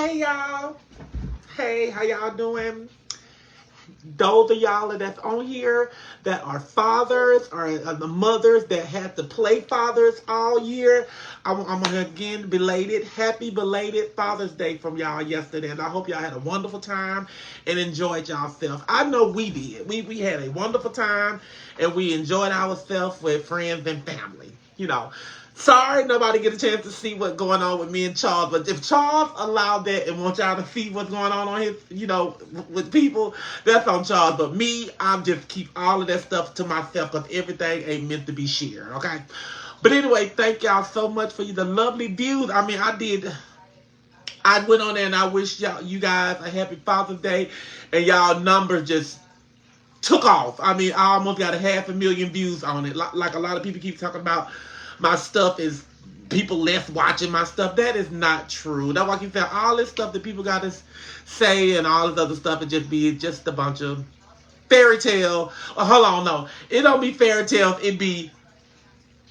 Hey y'all. Hey, how y'all doing? Those of y'all that's on here that are fathers or the mothers that had to play fathers all year, I'm gonna again happy belated Father's Day from y'all yesterday, and I hope y'all had a wonderful time and enjoyed yourself. I know we did. We had a wonderful time and we enjoyed ourselves with friends and family. Sorry nobody get a chance to see what's going on with me and Charles, but if Charles allowed that and want y'all to see what's going on his, with people, that's on Charles. But me, I'm just keep all of that stuff to myself because everything ain't meant to be shared, okay? But anyway, thank y'all so much for the lovely views. I mean, I went on there and I wish you guys a happy Father's Day, and y'all numbers just took off. I mean, I almost got 500,000 views on it. Like a lot of people keep talking about my stuff is people less watching my stuff. That is not true. That's why I keep saying all this stuff that people got to say and all this other stuff and just a bunch of fairy tale. Oh, hold on, no. It don't be fairy tales. It be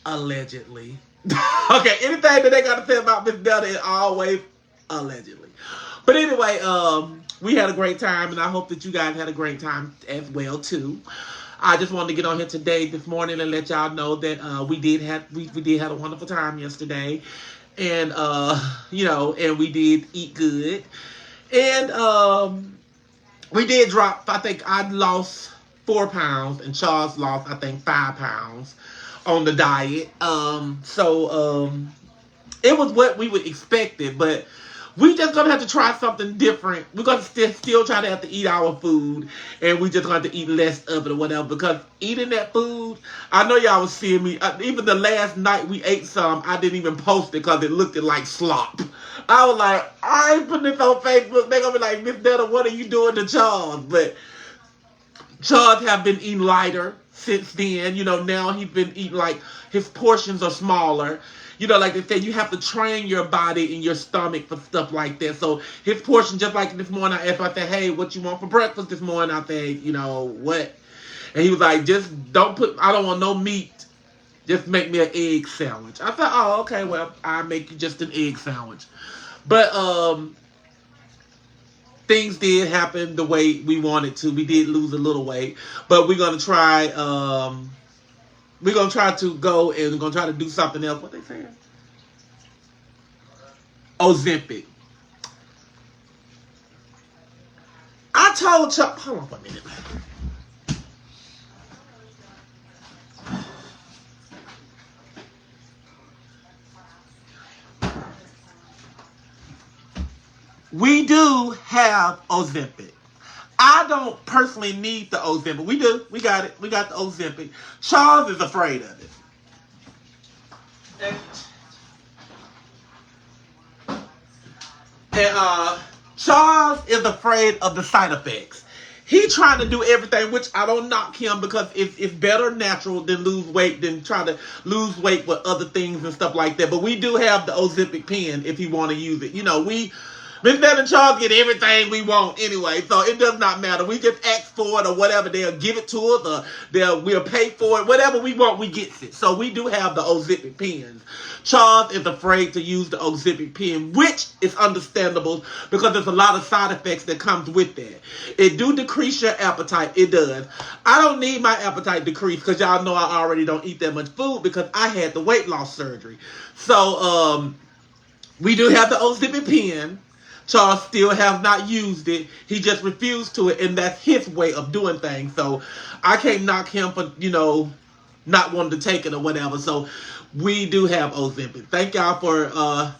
allegedly. Okay, anything that they got to say about Miss Netta is always allegedly. But anyway, we had a great time, and I hope that you guys had a great time as well too. I just wanted to get on here this morning, and let y'all know that we did have a wonderful time yesterday, and and we did eat good, and we did drop. I think I lost 4 pounds, and Charles lost I think 5 pounds on the diet. So it was what we would expect it, but we just gonna have to try something different. We're gonna still try to have to eat our food, and we just gonna have to eat less of it or whatever. Because eating that food, I know y'all was seeing me. Even the last night we ate some, I didn't even post it because it looked like slop. I was like, I ain't putting this on Facebook. They're gonna be like, Miss Netta, what are you doing to Charles? But Charles have been eating lighter since then. Now he's been eating like his portions are smaller. Like they say, you have to train your body and your stomach for stuff like that. So his portion, just like this morning, I asked him, I said, hey, what you want for breakfast this morning? I said, what? And he was like, I don't want no meat. Just make me an egg sandwich. I thought, oh, okay, well, I'll make you just an egg sandwich. But things did happen the way we wanted to. We did lose a little weight. But we're going to try... we're going to try to go and we're going to try to do something else. What they saying? Ozempic. I told Chuck... Hold on for a minute. We do have Ozempic. I don't personally need the Ozempic. We do. We got it. We got the Ozempic. Charles is afraid of it. And Charles is afraid of the side effects. He trying to do everything, which I don't knock him because it's better natural than lose weight than try to lose weight with other things and stuff like that. But we do have the Ozempic pen if you want to use it. Miss Netta and Charles get everything we want anyway, so it does not matter. We just ask for it or whatever. They'll give it to us or we'll pay for it. Whatever we want, we get it. So we do have the Ozempic pens. Charles is afraid to use the Ozempic pen, which is understandable because there's a lot of side effects that comes with that. It do decrease your appetite. It does. I don't need my appetite decreased because y'all know I already don't eat that much food because I had the weight loss surgery. So we do have the Ozempic pen. Charles still have not used it. He just refused to it, and that's his way of doing things. So I can't knock him for, not wanting to take it or whatever. So we do have Ozempic. Thank y'all for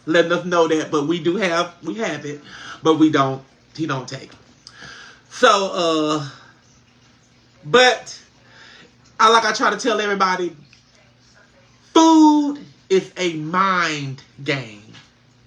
letting us know that. But we have it, but he don't take it. So, but I try to tell everybody, food is a mind game.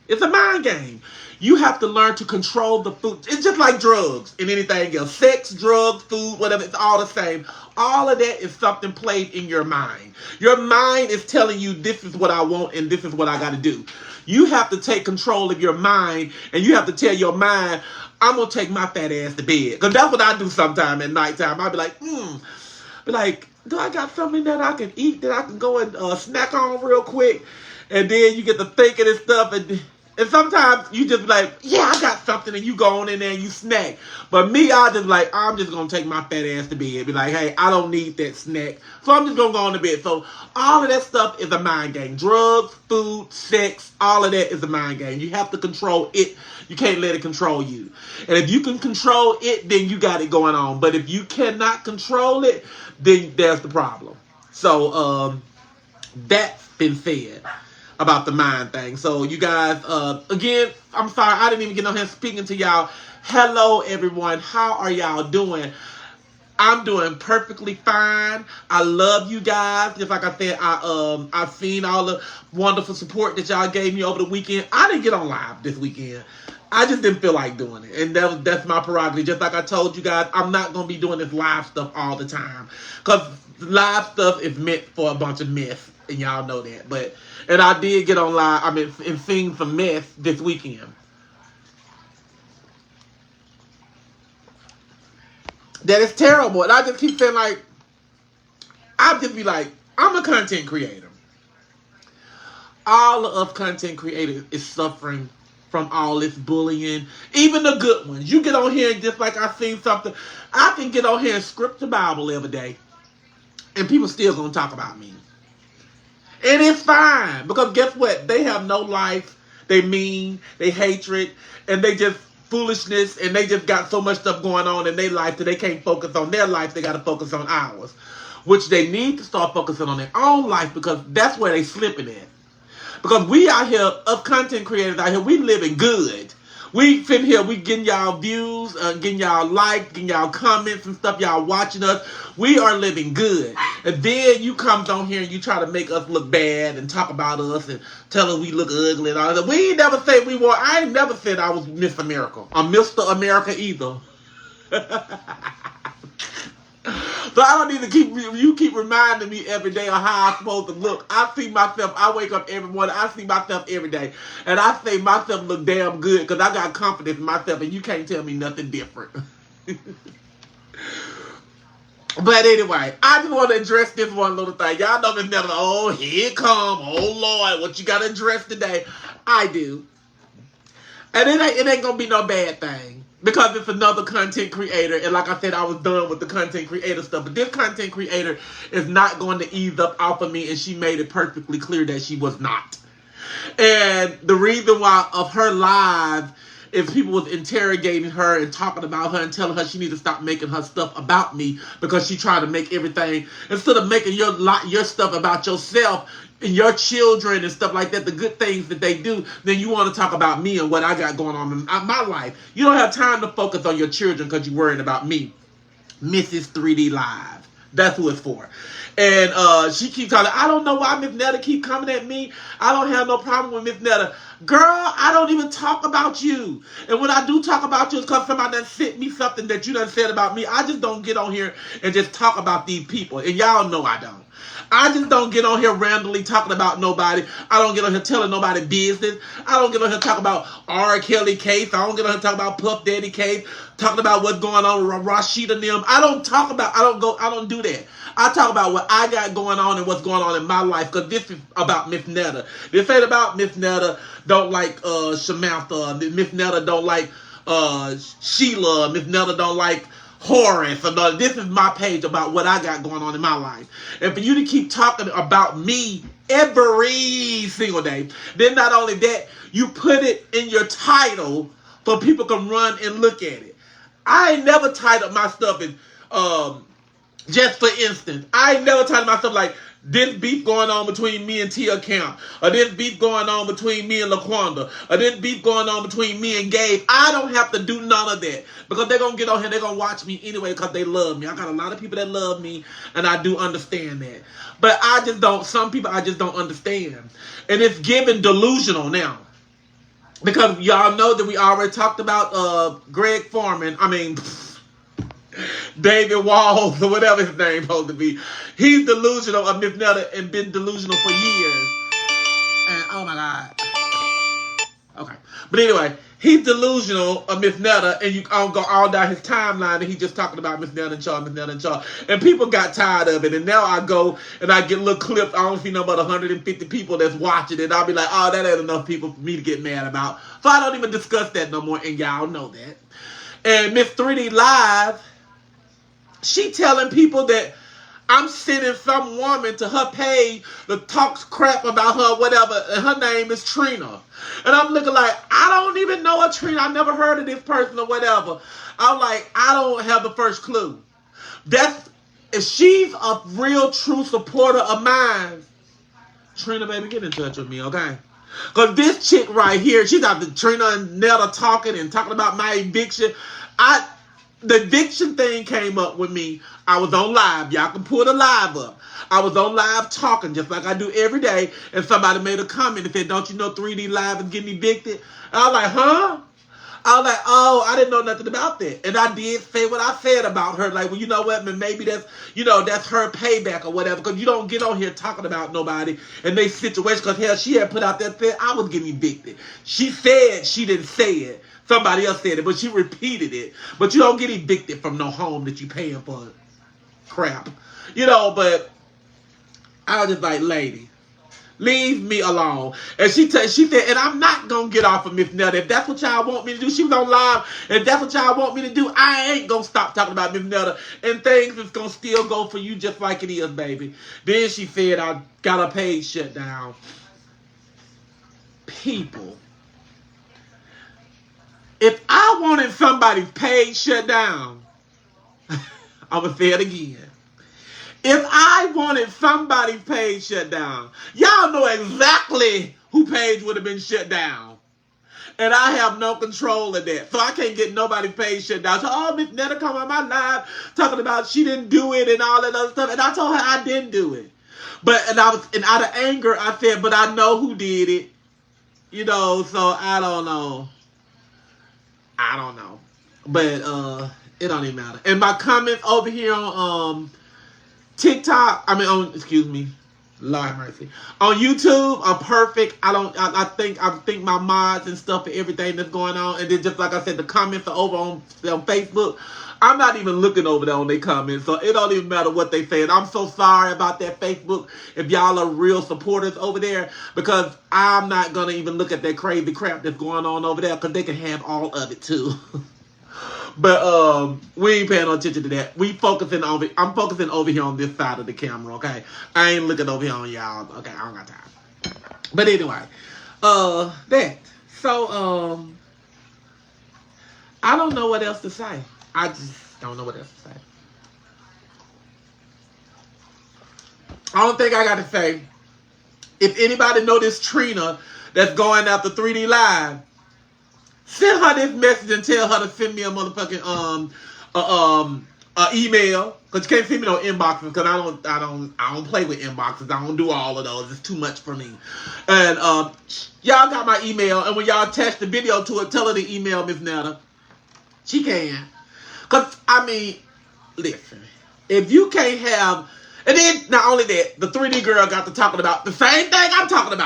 It's a mind game. You have to learn to control the food. It's just like drugs and anything else. Sex, drugs, food, whatever. It's all the same. All of that is something played in your mind. Your mind is telling you this is what I want and this is what I got to do. You have to take control of your mind and you have to tell your mind, I'm going to take my fat ass to bed. Because that's what I do sometime at nighttime. I'll be like, do I got something that I can eat that I can go and snack on real quick? And then you get to thinking and stuff and And sometimes you just be like, yeah, I got something, and you go on in there and you snack. But me, I just like, I'm just gonna take my fat ass to bed. Be like, hey, I don't need that snack, so I'm just gonna go on to bed. So all of that stuff is a mind game. Drugs, food, sex, all of that is a mind game. You have to control it. You can't let it control you. And if you can control it, then you got it going on. But if you cannot control it, then there's the problem. So that's been said about the mind thing. So you guys, again, I'm sorry, I didn't even get on here speaking to y'all. Hello, everyone. How are y'all doing? I'm doing perfectly fine. I love you guys. Just like I said, I've seen all the wonderful support that y'all gave me over the weekend. I didn't get on live this weekend. I just didn't feel like doing it. And that's my prerogative. Just like I told you guys, I'm not going to be doing this live stuff all the time. Because live stuff is meant for a bunch of mess. And y'all know that. And I did get on live, and sing some mess this weekend. That is terrible. And I just keep saying, like, I'll just be like, I'm a content creator. All of us content creators is suffering from all this bullying. Even the good ones. You get on here and just like I seen something, I can get on here and script the Bible every day. And people still gonna talk about me. And it's fine. Because guess what? They have no life. They mean. They hatred. And they just foolishness. And they just got so much stuff going on in their life that they can't focus on their life. They got to focus on ours. Which they need to start focusing on their own life. Because that's where they slipping at. Because we out here, us content creators out here, we living good. We fit here, we getting y'all views, getting y'all likes, getting y'all comments and stuff, y'all watching us. We are living good. And then you come on here and you try to make us look bad and talk about us and tell us we look ugly and all that. We ain't never said we were, I ain't never said I was Miss America or Mr. America either. So I don't need to keep reminding me every day of how I'm supposed to look. I see myself, I wake up every morning, I see myself every day. And I say myself look damn good because I got confidence in myself and you can't tell me nothing different. But anyway, I just want to address this one little thing. Y'all know Miss Netta, oh, here it come. Oh, Lord, what you got to address today? I do. And it ain't going to be no bad thing. Because it's another content creator. And like I said, I was done with the content creator stuff. But this content creator is not going to ease up off of me. And she made it perfectly clear that she was not. And the reason why of her live is people was interrogating her and talking about her and telling her she need to stop making her stuff about me. Because she tried to make everything, instead of making your stuff about yourself and your children and stuff like that, the good things that they do, then you want to talk about me and what I got going on in my life. You don't have time to focus on your children because you're worried about me. Mrs. 3D Live. That's who it's for. And she keeps talking, I don't know why Miss Netta keep coming at me. I don't have no problem with Miss Netta. Girl, I don't even talk about you. And when I do talk about you, it's because somebody done sent me something that you done said about me. I just don't get on here and just talk about these people. And y'all know I don't. I just don't get on here randomly talking about nobody. I don't get on here telling nobody business. I don't get on here talking about R. Kelly case. I don't get on here talking about Puff Daddy case. Talking about what's going on with Rashida and them. I don't do that. I talk about what I got going on and what's going on in my life. Because this is about Miss Netta. This ain't about Miss Netta don't like Samantha. Miss Netta don't like Sheila. Miss Netta don't like Horace. This is my page about what I got going on in my life. And for you to keep talking about me every single day, then not only that, you put it in your title so people can run and look at it. I ain't never titled my stuff as, just for instance, I ain't never titled my stuff like, this beef going on between me and Tia Camp, or this beef going on between me and LaQuanda, or this beef going on between me and Gabe. I don't have to do none of that because they're going to get on here, they're going to watch me anyway because they love me. I got a lot of people that love me, and I do understand that. But some people I just don't understand. And it's given delusional now. Because y'all know that we already talked about Greg Foreman, David Walls, or whatever his name supposed to be. He's delusional of Miss Netta and been delusional for years. And oh my God. Okay. But anyway, he's delusional of Miss Netta, and you go all down his timeline, and he just talking about Miss Netta and Charles, Miss Netta and Charles. And people got tired of it, and now I go and I get little clips. I don't see no about 150 people that's watching it. I'll be like, oh, that ain't enough people for me to get mad about. So I don't even discuss that no more, and y'all know that. And Miss 3D Live, she telling people that I'm sending some woman to her page that talks crap about her, whatever, and her name is Trina. And I'm looking like, I don't even know a Trina. I never heard of this person or whatever. I'm like, I don't have the first clue. If she's a real, true supporter of mine, Trina, baby, get in touch with me, okay? Because this chick right here, she's got the Trina and Netta talking about my eviction. The eviction thing came up with me. I was on live. Y'all can pull the live up. I was on live talking just like I do every day. And somebody made a comment and said, don't you know 3D Live is getting evicted? And I was like, huh? I was like, oh, I didn't know nothing about that. And I did say what I said about her. Like, well, you know what? Maybe that's, that's her payback or whatever. Because you don't get on here talking about nobody and they situation. Because, hell, she had put out that thing. I was getting evicted. She said she didn't say it. Somebody else said it, but she repeated it. But you don't get evicted from no home that you paying for crap. But I was just like, lady, leave me alone. And she said, and I'm not going to get off of Miss Netta. If that's what y'all want me to do, she was on live. If that's what y'all want me to do, I ain't going to stop talking about Miss Netta. And things is going to still go for you just like it is, baby. Then she said, I got her page shut down. People. If I wanted somebody's page shut down, I'm going to say it again. If I wanted somebody's page shut down, y'all know exactly who page would have been shut down. And I have no control of that. So I can't get nobody's page shut down. So, oh, Miss Netta come on my live talking about she didn't do it and all that other stuff. And I told her I didn't do it. And out of anger, I said, but I know who did it. So I don't know. But it don't even matter. And my comments over here on TikTok, Lord have mercy. On YouTube are perfect. I think my mods and stuff and everything that's going on. And then just like I said, the comments are over on Facebook. I'm not even looking over there on their comments. So it don't even matter what they say. And I'm so sorry about that Facebook if y'all are real supporters over there. Because I'm not going to even look at that crazy crap that's going on over there. Because they can have all of it too. But we ain't paying no attention to that. I'm focusing over here on this side of the camera, okay? I ain't looking over here on y'all. Okay, I don't got time. But anyway, that. So, I don't know what else to say. I just don't know what else to say. Only thing I got to say, if anybody know this Trina that's going after 3D Live, send her this message and tell her to send me a motherfucking email. Cause you can't send me no inboxes because I don't play with inboxes. I don't do all of those. It's too much for me. And y'all got my email, and when y'all attach the video to it, tell her to email Miss Netta. She can. Cause listen, if you can't have, and then not only that, the 3D girl got to talking about the same thing I'm talking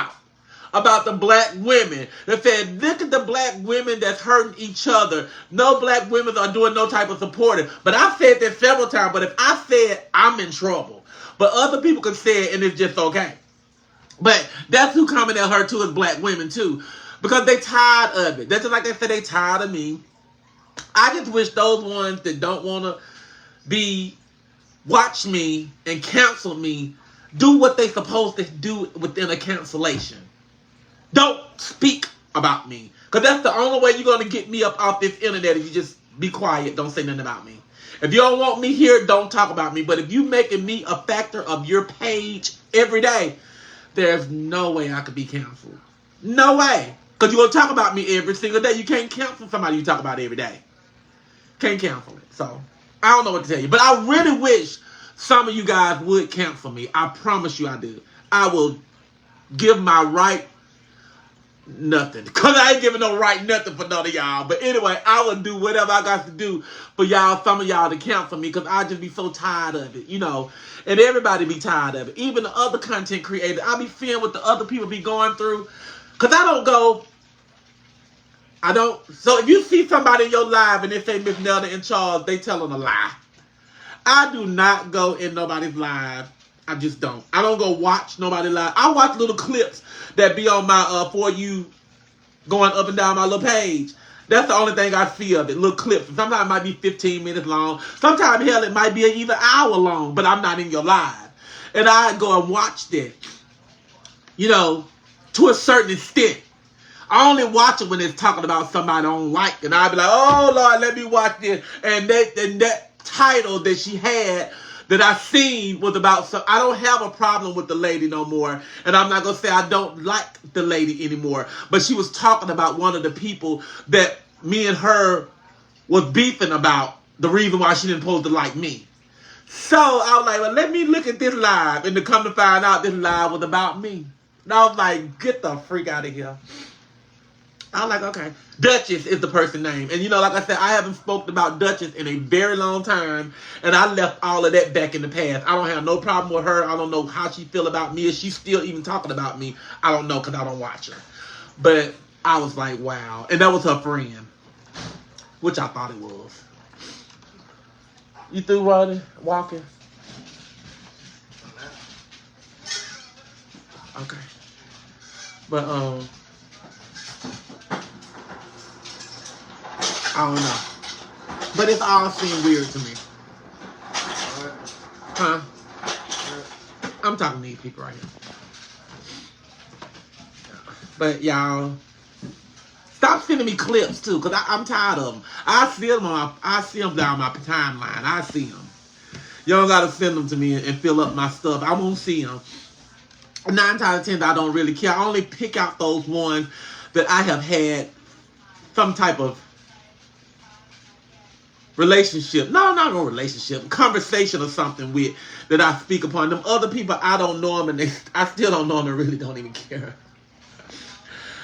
about the black women. They said, look at the black women that's hurting each other. No black women are doing no type of supporting. But I said that several times, but if I said, I'm in trouble. But other people can say it and it's just okay. But that's who coming at her too, is black women too. Because they tired of it. That's just like they said, they tired of me. I just wish those ones that don't want to watch me and cancel me, do what they supposed to do within a cancellation. Don't speak about me. Because that's the only way you're going to get me up off this internet, if you just be quiet, don't say nothing about me. If you don't want me here, don't talk about me. But if you making me a factor of your page every day, there's no way I could be canceled. No way. Because you're going to talk about me every single day. You can't cancel somebody you talk about every day. Can't cancel it. So, I don't know what to tell you. But I really wish some of you guys would cancel me. I promise you I do. I will give my right nothing. Because I ain't giving no right nothing for none of y'all. But anyway, I will do whatever I got to do for y'all, some of y'all to cancel me. Because I just be so tired of it, And everybody be tired of it. Even the other content creators. I be seeing what the other people be going through. Because I don't go I don't. So if you see somebody in your live and they say Miss Netta and Charles, they telling a lie. I do not go in nobody's live. I just don't. I don't go watch nobody live. I watch little clips that be on my For You going up and down my little page. That's the only thing I see of it. Little clips. Sometimes it might be 15 minutes long. Sometimes, hell, it might be even an hour long, but I'm not in your live. And I go and watch that, you know, to a certain extent. I only watch it when it's talking about somebody I don't like. And I'll be like, oh, Lord, let me watch this. And that title that she had that I seen was about, so I don't have a problem with the lady no more. And I'm not going to say I don't like the lady anymore. But she was talking about one of the people that me and her was beefing about, the reason why she didn't supposed to like me. So I was like, well, let me look at this live. And to come to find out, this live was about me. And I was like, get the freak out of here. I was like, okay. Duchess is the person's name. And, you know, like I said, I haven't spoken about Duchess in a very long time. And I left all of that back in the past. I don't have no problem with her. I don't know how she feel about me. Is she still even talking about me? I don't know because I don't watch her. But I was like, wow. And that was her friend, which I thought it was. You through running, walking? Okay. But, I don't know. But it's all seemed weird to me. Huh? I'm talking to these people right here. But y'all, stop sending me clips too, because I'm tired of them. I see them down my timeline. I see them. You don't got to send them to me and fill up my stuff. I won't see them. 9 times out of 10, I don't really care. I only pick out those ones that I have had some type of relationship, not a relationship, conversation or something with, that I speak upon. Them other people, I don't know them, and I still don't know them and really don't even care.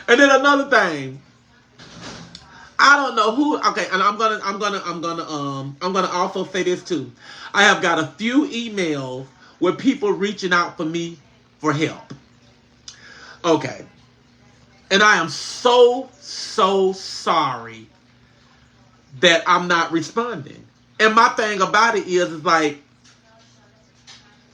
And then another thing, I don't know who. Okay, and I'm gonna also say this too. I have got a few emails with people reaching out for me for help. Okay, and I am so sorry that I'm not responding. And my thing about it is like,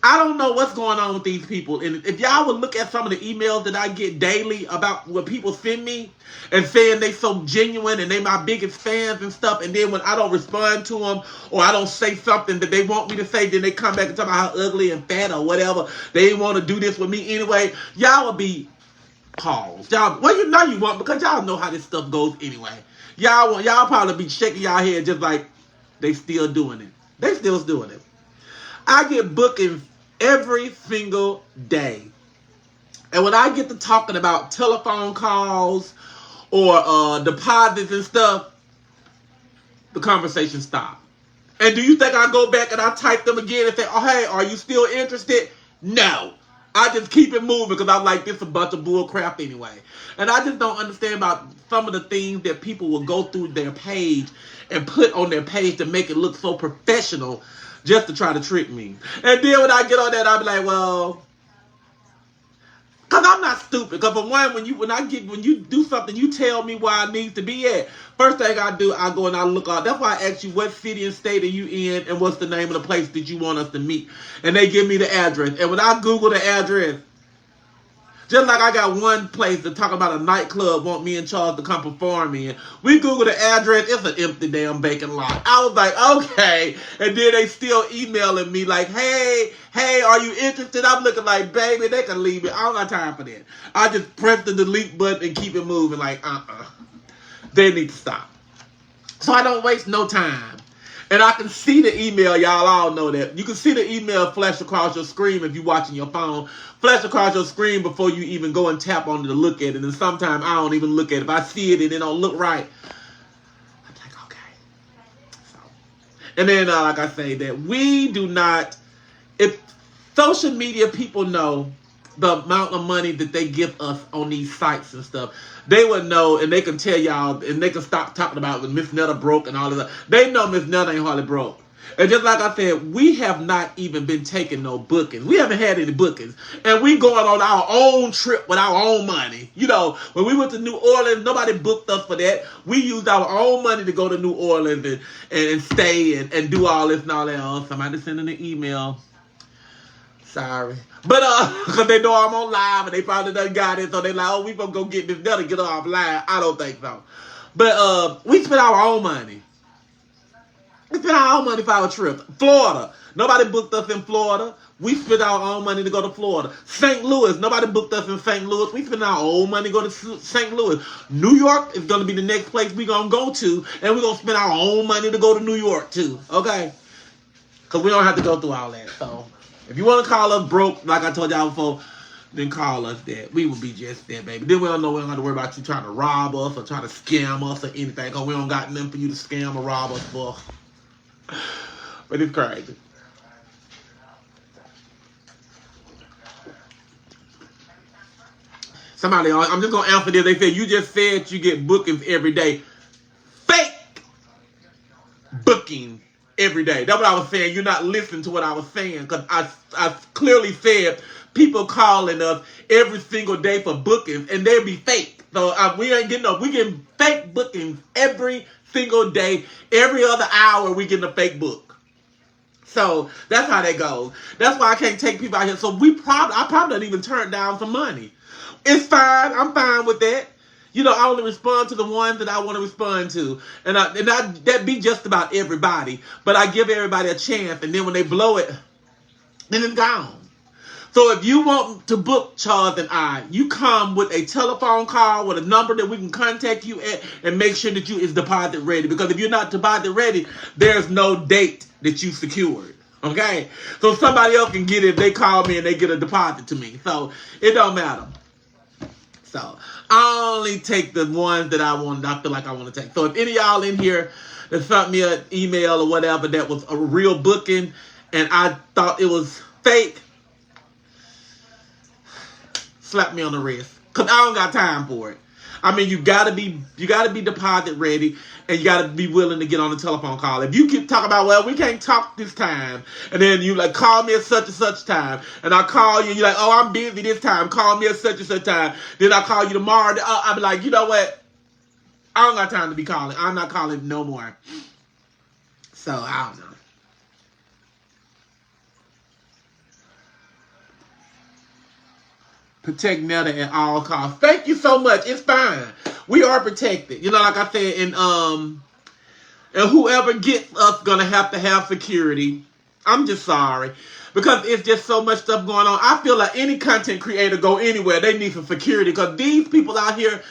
I don't know what's going on with these people. And if y'all would look at some of the emails that I get daily about what people send me and saying they so genuine and they my biggest fans and stuff, and then when I don't respond to them or I don't say something that they want me to say, then they come back and talk about how ugly and fat or whatever, they want to do this with me anyway, y'all will be paused. Y'all, well, you know you won't, because y'all know how this stuff goes anyway. Y'all probably be shaking y'all head just like they still doing it. They still doing it. I get bookings every single day. And when I get to talking about telephone calls or deposits and stuff, the conversation stops. And do you think I go back and I type them again and say, oh, hey, are you still interested? No. I just keep it moving because I'm like, this is a bunch of bull crap anyway. And I just don't understand about some of the things that people will go through their page and put on their page to make it look so professional just to try to trick me. And then when I get on that, I'll be like, well, because I'm not stupid. Because for one, when you do something, you tell me where I need to be at. First thing I do, I go and I look out. That's why I ask you what city and state are you in and what's the name of the place that you want us to meet. And they give me the address. And when I Google the address, just like I got one place to talk about a nightclub want me and Charles to come perform in. We Google the address, it's an empty damn vacant lot. I was like, okay. And then they still emailing me like, hey, are you interested? I'm looking like, baby, they can leave it. I don't got time for that. I just press the delete button and keep it moving like, They need to stop. So I don't waste no time. And I can see the email, y'all all know that. You can see the email flash across your screen if you're watching your phone. Flash across your screen before you even go and tap on it to look at it. And sometimes I don't even look at it. If I see it and it don't look right, I'm like, okay. So, and then, like I say, that we do not, if social media people know the amount of money that they give us on these sites and stuff, they would know, and they can tell y'all, and they can stop talking about when Miss Netta broke and all of that. They know Miss Netta ain't hardly broke. And just like I said, we have not even been taking no bookings. We haven't had any bookings. And we going on our own trip with our own money. You know, when we went to New Orleans, nobody booked us for that. We used our own money to go to New Orleans and stay and do all this and all that. Oh, somebody sending an email. Sorry. But, because they know I'm on live and they probably done got it. So they like, oh, we gonna go get this Netta, get her off live. I don't think so. But, we spent our own money. We spent our own money for our trip. Florida. Nobody booked us in Florida. We spent our own money to go to Florida. St. Louis. Nobody booked us in St. Louis. We spent our own money to go to St. Louis. New York is going to be the next place we're going to go to. And we're going to spend our own money to go to New York too. Okay? Because we don't have to go through all that. So, if you want to call us broke, like I told y'all before, then call us that. We will be just that, baby. Then we don't have to worry about you trying to rob us or trying to scam us or anything. Because we don't got nothing for you to scam or rob us for. But it's crazy. Somebody, I'm just going to answer this. They said, you just said you get bookings every day. Fake booking every day. That's what I was saying. You're not listening to what I was saying. Because I clearly said people calling us every single day for bookings. And they'll be fake. So we ain't getting we getting fake bookings every single day. Every other hour we getting a fake book. So that's how that goes. That's why I can't take people out here. So I probably don't even turn down some money. It's fine. I'm fine with that. You know, I only respond to the ones that I want to respond to. And that be just about everybody. But I give everybody a chance. And then when they blow it, then it's gone. So if you want to book Charles and I, you come with a telephone call with a number that we can contact you at and make sure that you is deposit ready. Because if you're not deposit ready, there's no date that you secured. Okay? So somebody else can get it if they call me and they get a deposit to me. So it don't matter. So I only take the ones that I feel like I want to take. So if any of y'all in here that sent me an email or whatever that was a real booking and I thought it was fake, slap me on the wrist. Cause I don't got time for it. I mean, you gotta be deposit ready and you gotta be willing to get on the telephone call. If you keep talking about, well, we can't talk this time, and then you like call me at such and such time, and I call you and you're like, oh, I'm busy this time, call me at such and such time, then I call you tomorrow, I'll be like, you know what? I don't got time to be calling. I'm not calling no more. So I don't know. Protect Netta at all costs. Thank you so much. It's fine. We are protected. You know, like I said, and whoever gets us gonna have to have security. I'm just sorry. Because it's just so much stuff going on. I feel like any content creator go anywhere, they need some security. Because these people out here,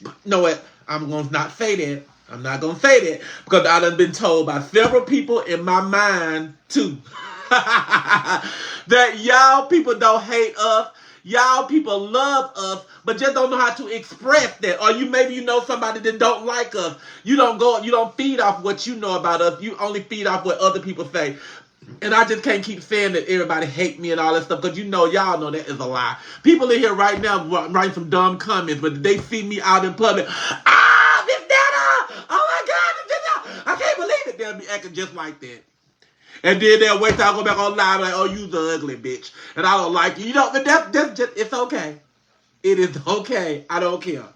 you know what? I'm gonna not say that. I'm not gonna say that. Because I done been told by several people in my mind too. That y'all people don't hate us. Y'all people love us, but just don't know how to express that. Or maybe you know somebody that don't like us. You don't feed off what you know about us. You only feed off what other people say. And I just can't keep saying that everybody hate me and all that stuff, because y'all know that is a lie. People in here right now writing some dumb comments, but they see me out in public. Ah, Miss Netta! Oh my God, Miss Netta! I can't believe it. They'll be acting just like that. And then they'll wait till I go back on live like, oh, you the ugly bitch. And I don't like you. You know, but that's just, it's okay. It is okay. I don't care.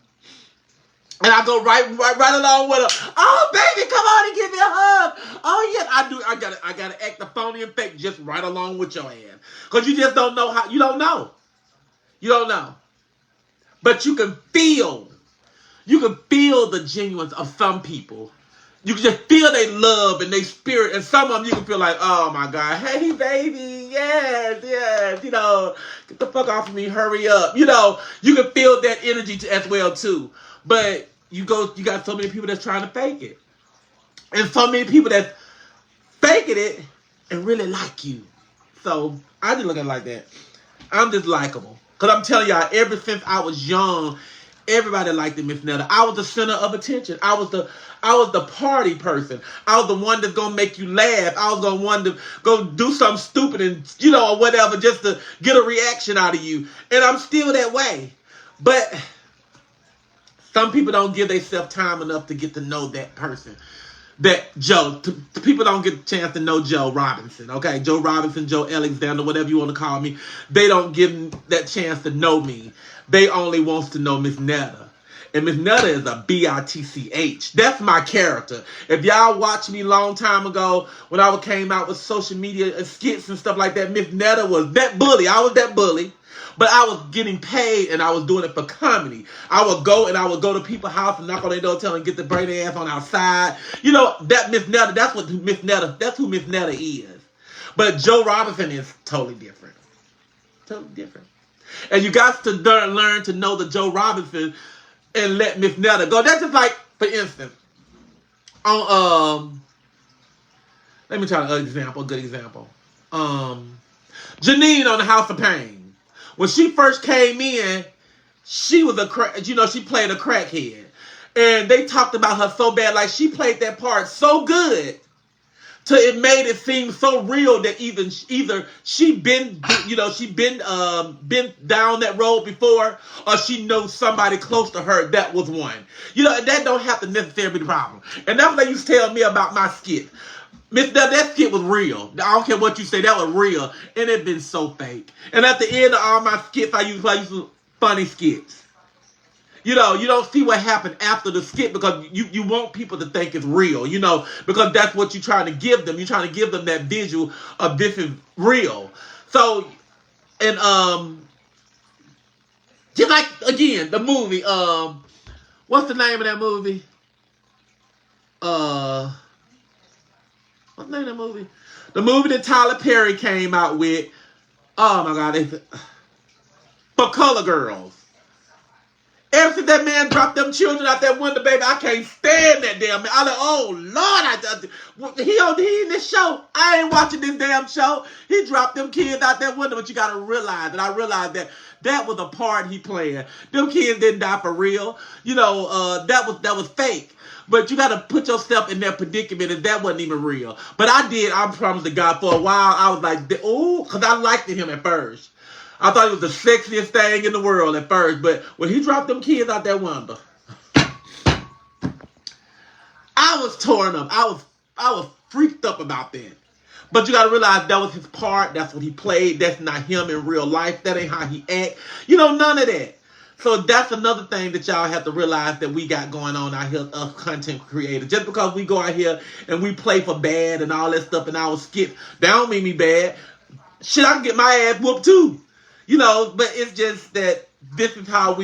And I go right along with her. Oh, baby, come on and give me a hug. Oh, yes, I do. I gotta act the phony and fake just right along with your ass. Because you just don't know how. You don't know. You don't know. But you can feel the genuineness of some people. You can just feel their love and their spirit. And some of them you can feel like, oh my God, hey baby, yes, you know, get the fuck off of me, hurry up. You know, you can feel that energy as well too. But you got so many people that's trying to fake it. And so many people that's faking it and really like you. So I just look at it like that. I'm just likable. Because I'm telling y'all, ever since I was young, everybody liked Miss Netta. I was the center of attention. I was the party person. I was the one that's gonna make you laugh. I was the one to go do something stupid and or whatever just to get a reaction out of you. And I'm still that way. But some people don't give themselves time enough to get to know that person. that people don't get a chance to know Joe Robinson, okay? Joe Robinson, Joe Alexander, whatever you want to call me. They don't give them that chance to know me. They only wants to know Miss Netta. And Miss Netta is a bitch. That's my character. If y'all watched me a long time ago when I came out with social media skits and stuff like that, Miss Netta was that bully. I was that bully. But I was getting paid and I was doing it for comedy. I would go to people's house and knock on their door, tell them get the bring their ass on outside. You know, that Miss Netta, that's who Miss Netta is. But Joe Robinson is totally different. Totally different. And you got to learn to know the Joe Robinson and let Miss Netta go. That's just like, for instance, on let me try a good example. Janine on the House of Pain. When she first came in, she was she played a crackhead. And they talked about her so bad, like she played that part so good till it made it seem so real that either she been down that road before, or she knows somebody close to her that was one. You know, that don't have to necessarily be the problem. And that's what they used to tell me about my skit. That skit was real. I don't care what you say, that was real. And it been so fake. And at the end of all my skits, I used funny skits. You know, you don't see what happened after the skit because you want people to think it's real, you know, because that's what you're trying to give them. You're trying to give them that visual of this is real. So, and just like, again, the movie, what's the name of that movie? What's the name of that movie? The movie that Tyler Perry came out with. Oh my God, For Color Girls. Ever since that man dropped them children out that window, baby, I can't stand that damn man. I'm like, oh Lord, he in this show. I ain't watching this damn show. He dropped them kids out that window, but you gotta realize, and I realized that was a part he played. Them kids didn't die for real. You know, that was fake. But you gotta put yourself in that predicament, and that wasn't even real. But I promised to God for a while. I was like, oh, because I liked him at first. I thought he was the sexiest thing in the world at first, but when he dropped them kids out that window, I was torn up. I was freaked up about that. But you gotta realize that was his part. That's what he played. That's not him in real life. That ain't how he act. You know, none of that. So that's another thing that y'all have to realize that we got going on out here, us content creators. Just because we go out here and we play for bad and all that stuff in our skits, that don't mean me bad. Shit, I can get my ass whooped too. You know, but it's just that this is our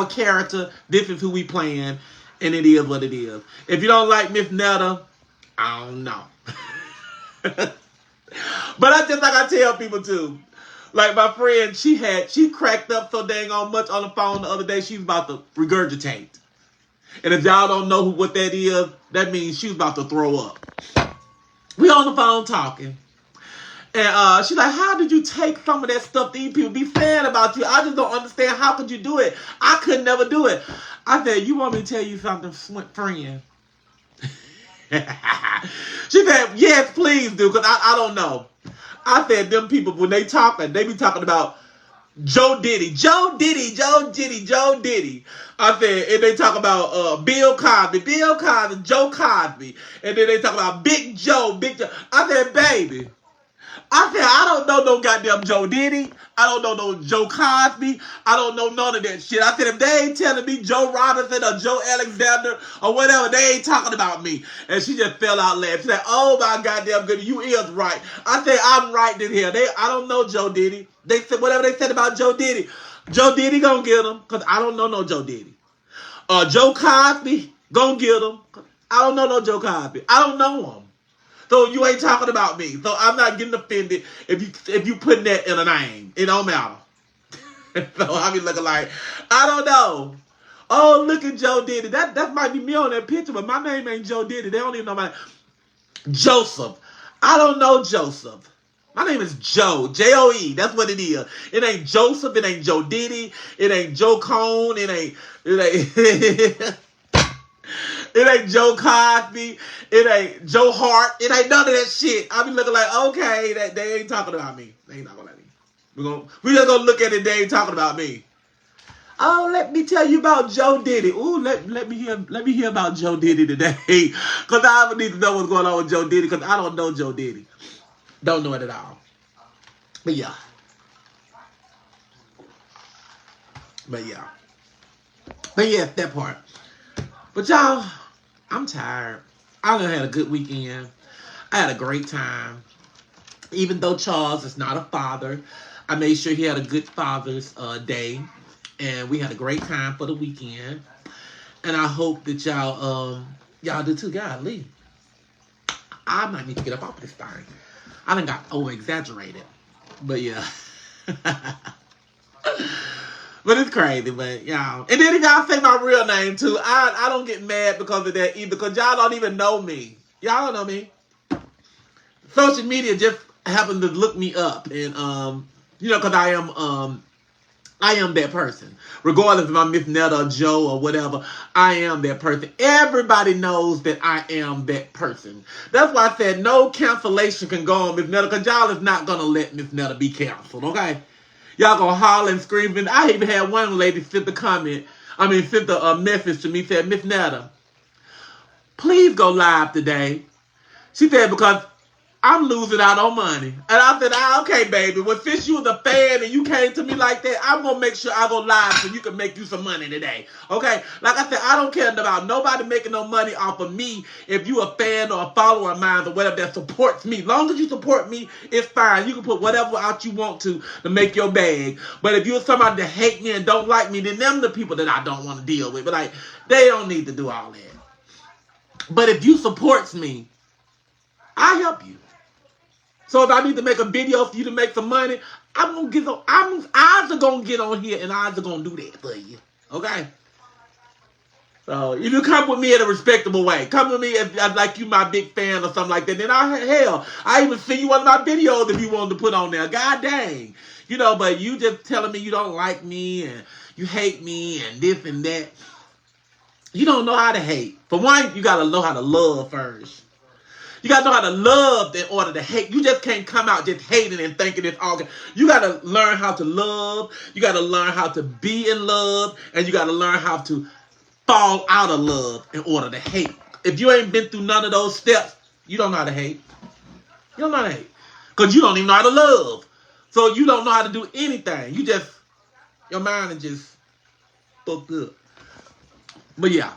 character, this is who we playing, and it is what it is. If you don't like Miss Netta, I don't know. But I tell people too. Like my friend, she cracked up so dang on much on the phone the other day, she was about to regurgitate. And if y'all don't know what that is, that means she was about to throw up. We on the phone talking. And she's like, how did you take some of that stuff these people be saying about you? I just don't understand. How could you do it? I could never do it. I said, you want me to tell you something, friend? She said, yes, please do, because I don't know. I said, them people, when they talking, they be talking about Joe Diddy. I said, and they talk about Bill Cosby, Joe Cosby. And then they talk about Big Joe. I said, baby. I said, I don't know no goddamn Joe Diddy. I don't know no Joe Cosby. I don't know none of that shit. I said, if they ain't telling me Joe Robinson or Joe Alexander or whatever, they ain't talking about me. And she just fell out laughing. She said, oh my goddamn goodness, you is right. I said, I'm right in here. I don't know Joe Diddy. They said whatever they said about Joe Diddy. Joe Diddy gonna get him, because I don't know no Joe Diddy. Joe Cosby gonna get him. I don't know no Joe Cosby. I don't know him. So you ain't talking about me. So I'm not getting offended if you putting that in a name. It don't matter. So I be looking like, I don't know. Oh, look at Joe Diddy. That might be me on that picture, but my name ain't Joe Diddy. They don't even know my name. Joseph. I don't know Joseph. My name is Joe. Joe. That's what it is. It ain't Joseph. It ain't Joe Diddy. It ain't Joe Cone. It ain't it ain't Joe Cosby. It ain't Joe Hart. It ain't none of that shit. I be looking like, okay, that they ain't talking about me. They ain't talking about me. We just gonna look at it. They ain't talking about me. Oh, let me tell you about Joe Diddy. Ooh, let me hear about Joe Diddy today. Because I need to know what's going on with Joe Diddy, because I don't know Joe Diddy. Don't know it at all. But yeah. But yes, that part. But y'all, I'm tired. I done had a good weekend. I had a great time. Even though Charles is not a father, I made sure he had a good Father's Day. And we had a great time for the weekend. And I hope that y'all do too. Golly. I might need to get up off this thing. I done got over-exaggerated. But yeah. But it's crazy, but y'all. And then if y'all say my real name too, I don't get mad because of that either, because y'all don't even know me. Y'all don't know me. Social media just happened to look me up, and because I am that person. Regardless if I'm Miss Netta or Joe or whatever, I am that person. Everybody knows that I am that person. That's why I said no cancellation can go on Miss Netta, because y'all is not gonna let Miss Netta be canceled, okay? Y'all gonna holler and scream. And I even had one lady sent a message to me, said, Miss Netta, please go live today. She said, because I'm losing out on money. And I said, okay, baby. Well, since you was a fan and you came to me like that, I'm going to make sure I go live so you can make you some money today. Okay? Like I said, I don't care about nobody making no money off of me if you a fan or a follower of mine or whatever that supports me. As long as you support me, it's fine. You can put whatever out you want to make your bag. But if you're somebody that hate me and don't like me, then them the people that I don't want to deal with. But like, they don't need to do all that. But if you supports me, I help you. So if I need to make a video for you to make some money, eyes are gonna get on here and eyes are gonna do that for you. Okay? So if you come with me in a respectable way, come with me if like you my big fan or something like that, then I even see you one of my videos if you wanted to put on there. God dang. But you just telling me you don't like me and you hate me and this and that. You don't know how to hate. For one, you gotta know how to love first. You got to know how to love in order to hate. You just can't come out just hating and thinking it's all good. You got to learn how to love. You got to learn how to be in love. And you got to learn how to fall out of love in order to hate. If you ain't been through none of those steps, you don't know how to hate. You don't know how to hate. Because you don't even know how to love. So you don't know how to do anything. Your mind is just fucked up. But yeah.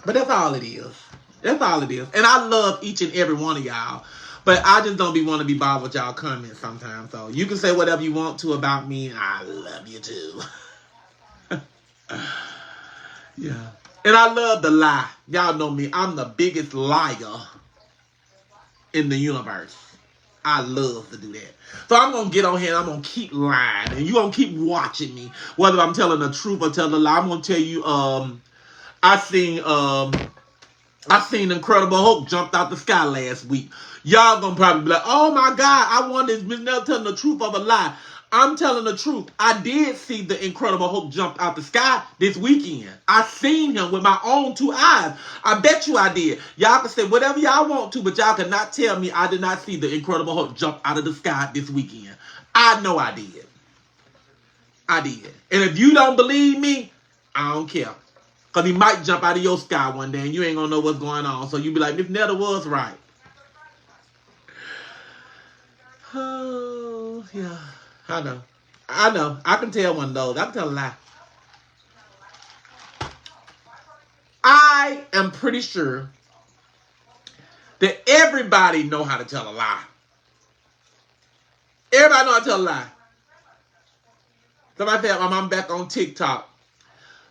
But that's all it is. That's all it is. And I love each and every one of y'all. But I just don't want to be bothered with y'all comments sometimes. So you can say whatever you want to about me. I love you too. Yeah. And I love the lie. Y'all know me. I'm the biggest liar in the universe. I love to do that. So I'm going to get on here and I'm going to keep lying. And you're going to keep watching me. Whether I'm telling the truth or telling a lie. I'm going to tell you, I seen Incredible Hulk jumped out the sky last week. Y'all gonna probably be like, oh my God, I wonder is Miss Nell telling the truth of a lie. I'm telling the truth. I did see the Incredible Hulk jump out the sky this weekend. I seen him with my own two eyes. I bet you I did. Y'all can say whatever y'all want to, but y'all cannot tell me I did not see the Incredible Hulk jump out of the sky this weekend. I know I did. I did. And if you don't believe me, I don't care. Because he might jump out of your sky one day and you ain't going to know what's going on. So you be like, Miss Netta was right. Oh, yeah. I know. I can tell one of those. I can tell a lie. I am pretty sure that everybody know how to tell a lie. Everybody know how to tell a lie. Somebody said, I'm back on TikTok.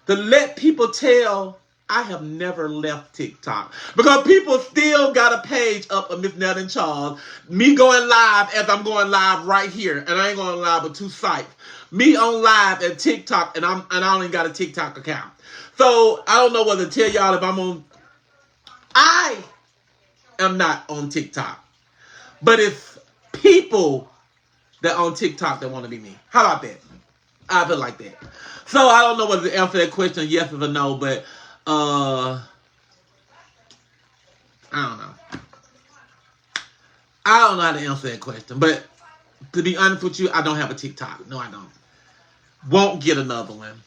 To let people tell, I have never left TikTok. Because people still got a page up of Miss Netta and Charles. Me going live as I'm going live right here. And I ain't going live with two sites. Me on live at TikTok and I only got a TikTok account. So I don't know whether to tell y'all if I'm on. I am not on TikTok. But it's people that on TikTok that want to be me. How about that? I feel like that. So I don't know whether to answer that question yes or no, but I don't know. I don't know how to answer that question. But to be honest with you, I don't have a TikTok. No, I don't. Won't get another one.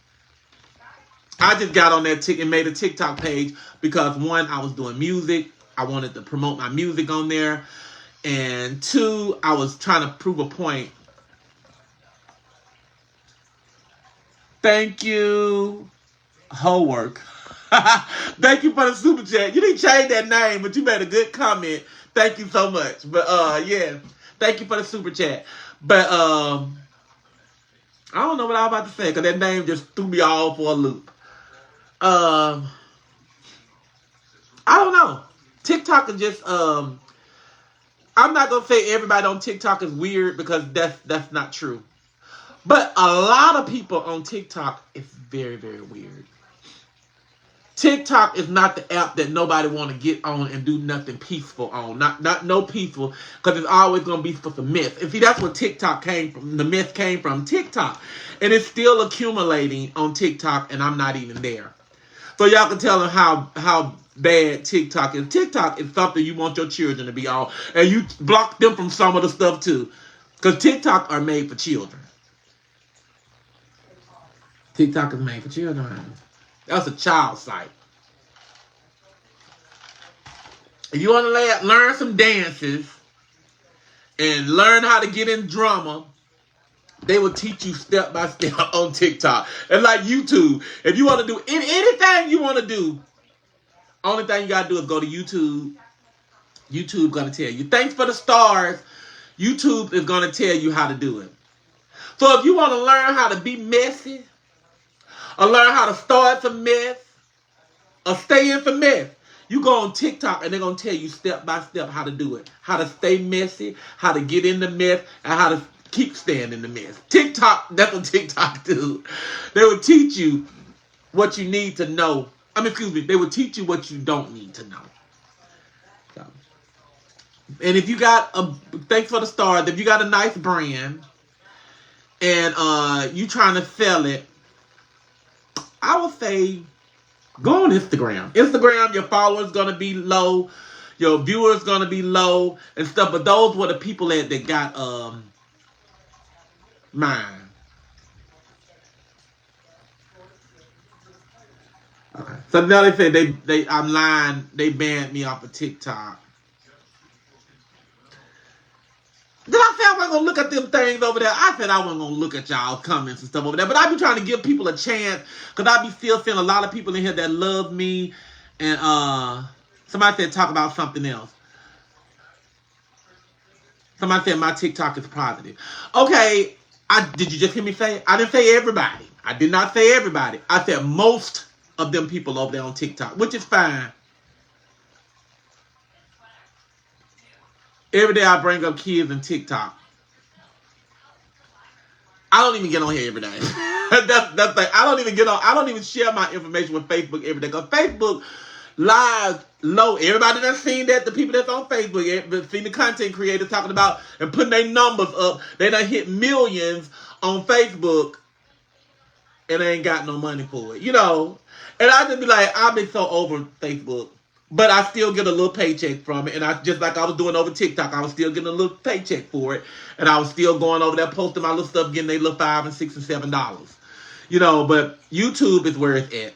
I just got on that and made a TikTok page because one, I was doing music. I wanted to promote my music on there. And two, I was trying to prove a point. Thank you, Homework. Thank you for the super chat. You didn't change that name, but you made a good comment. Thank you so much. But yeah, thank you for the super chat. But I don't know what I was about to say because that name just threw me all for a loop. I don't know. TikTok is just I'm not gonna say everybody on TikTok is weird because that's not true. But a lot of people on TikTok is very, very weird. TikTok is not the app that nobody want to get on and do nothing peaceful on. Not no peaceful, because it's always going to be for some myth. And see, that's where TikTok came from. The myth came from TikTok. And it's still accumulating on TikTok, and I'm not even there. So y'all can tell them how bad TikTok is. TikTok is something you want your children to be on. And you block them from some of the stuff, too. Because TikTok are made for children. TikTok is made for children. That's a child site. If you want to learn some dances and learn how to get in drama, they will teach you step by step on TikTok. And like YouTube, if you want to do anything you want to do, only thing you got to do is go to YouTube. YouTube going to tell you. Thanks for the stars. YouTube is going to tell you how to do it. So if you want to learn how to be messy, or learn how to start some mess, or stay in some mess, you go on TikTok and they're going to tell you step by step how to do it. How to stay messy, how to get in the mess, and how to keep staying in the mess. TikTok, that's what TikTok do. They will teach you what you need to know. They will teach you what you don't need to know. So. And if you got thanks for the stars, if you got a nice brand and you trying to sell it, I would say go on Instagram. Instagram, your followers gonna be low, your viewers gonna be low and stuff. But those were the people that got mine. Okay. So now they say I'm lying. They banned me off of TikTok. Did I say I wasn't going to look at them things over there? I said I wasn't going to look at y'all comments and stuff over there. But I be trying to give people a chance because I be still seeing a lot of people in here that love me. And somebody said talk about something else. Somebody said my TikTok is positive. Okay, did you just hear me say it? I didn't say everybody. I did not say everybody. I said most of them people over there on TikTok, which is fine. Every day I bring up kids and TikTok. I don't even get on here every day. that's like I don't even get on. I don't even share my information with Facebook every day because Facebook lies low. Everybody that's seen that. The people that's on Facebook, seen the content creators talking about and putting their numbers up. They done hit millions on Facebook, and they ain't got no money for it. You know. And I just be like, I've been so over Facebook. But I still get a little paycheck from it. And I just like I was doing over TikTok, I was still getting a little paycheck for it. And I was still going over there, posting my little stuff, getting their little $5 and $6 and $7. You know, but YouTube is where it's at.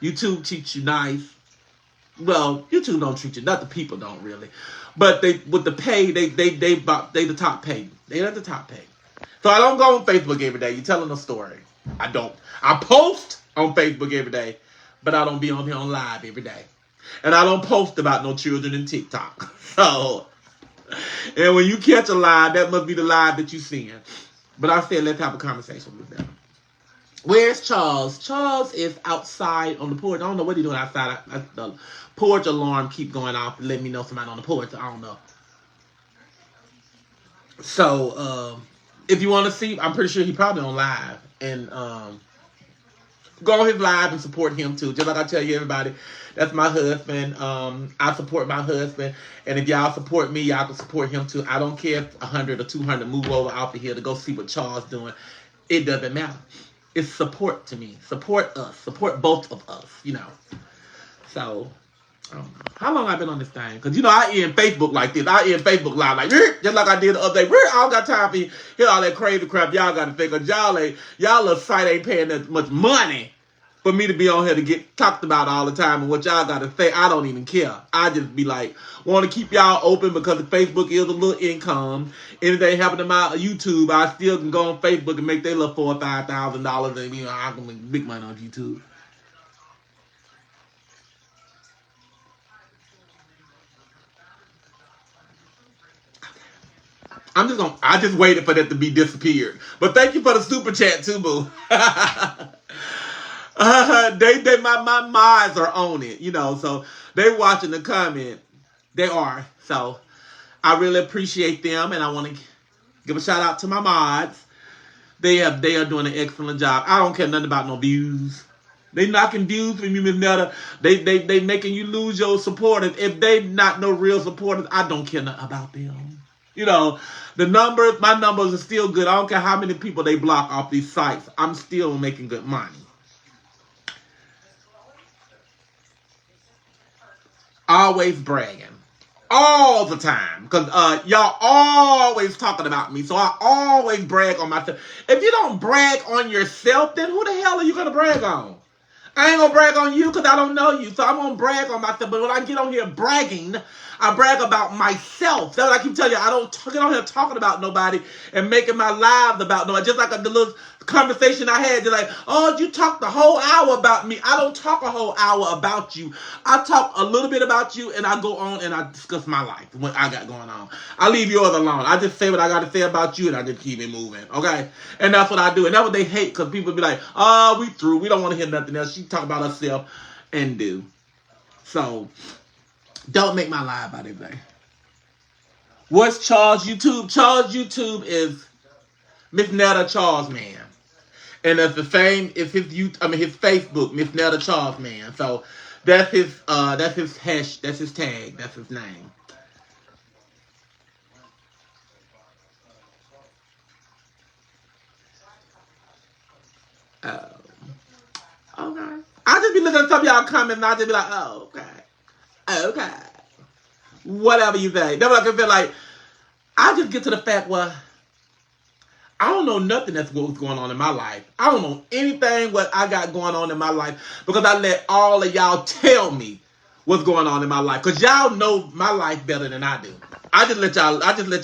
YouTube treats you nice. Well, YouTube don't treat you, not the people don't really. But they with the pay, they the top pay. They're at the top pay. So I don't go on Facebook every day. You're telling a story. I don't. I post on Facebook every day, but I don't be on here on live every day. And I don't post about no children in TikTok. So, and when you catch a live, that must be the live that you seeing. But I said, let's have a conversation with them. Where's Charles? Charles is outside on the porch. I don't know what he's doing outside. The porch alarm keep going off and letting me know somebody on the porch. I don't know. So, if you want to see, I'm pretty sure he's probably on live. And go on his live and support him too. Just like I tell you, everybody, that's my husband. I support my husband. And if y'all support me, y'all can support him too. I don't care if 100 or 200 move over out of here to go see what Charles doing. It doesn't matter. It's support to me. Support us. Support both of us, you know. So, how long I been on this thing? Because, you know, I end Facebook like this. I end Facebook live like, just like I did the other day. I don't got time for hear all that crazy crap y'all got to think. Because y'all little site ain't paying that much money for me to be on here to get talked about all the time and what y'all got to say. I don't even care. I just be like, want to keep y'all open because the Facebook is a little income. Anything happen to my YouTube, I still can go on Facebook and make their little $4,000 or $5,000 and I can make big money on YouTube. I just waited for that to be disappeared. But thank you for the super chat too, boo. My minds are on it, so they watching the comment. They are. So I really appreciate them, and I want to give a shout out to my mods. They are doing an excellent job. I don't care nothing about no views. They knocking views from you, Miss Netta. They making you lose your supporters. If they not no real supporters, I don't care nothing about them. The numbers, my numbers are still good. I don't care how many people they block off these sites. I'm still making good money. Always bragging. All the time. Because y'all always talking about me. So I always brag on myself. If you don't brag on yourself, then who the hell are you going to brag on? I ain't going to brag on you because I don't know you. So I'm going to brag on myself. But when I get on here bragging, I brag about myself. That's what I keep telling you. I don't get on here talking about nobody and making my lives about nobody. Just like the little conversation I had. They're like, oh, you talked the whole hour about me. I don't talk a whole hour about you. I talk a little bit about you and I go on and I discuss my life, what I got going on. I leave yours alone. I just say what I got to say about you and I just keep it moving. Okay? And that's what I do. And that's what they hate because people be like, oh, we through. We don't want to hear nothing else. She talk about herself and do. So, don't make my life about everything. What's Charles YouTube? Charles YouTube is Miss Netta Charles Man. And that's the same as his Facebook, Miss Netta Charles Man. So that's his hash, that's his tag, that's his name. Oh. Okay. I just be looking at some of y'all comments and I just be like, oh, okay. Whatever you say. That's what I can feel like. I just get to the fact where I don't know nothing that's what's going on in my life. I don't know anything what I got going on in my life because I let all of y'all tell me what's going on in my life. Because y'all know my life better than I do. I just let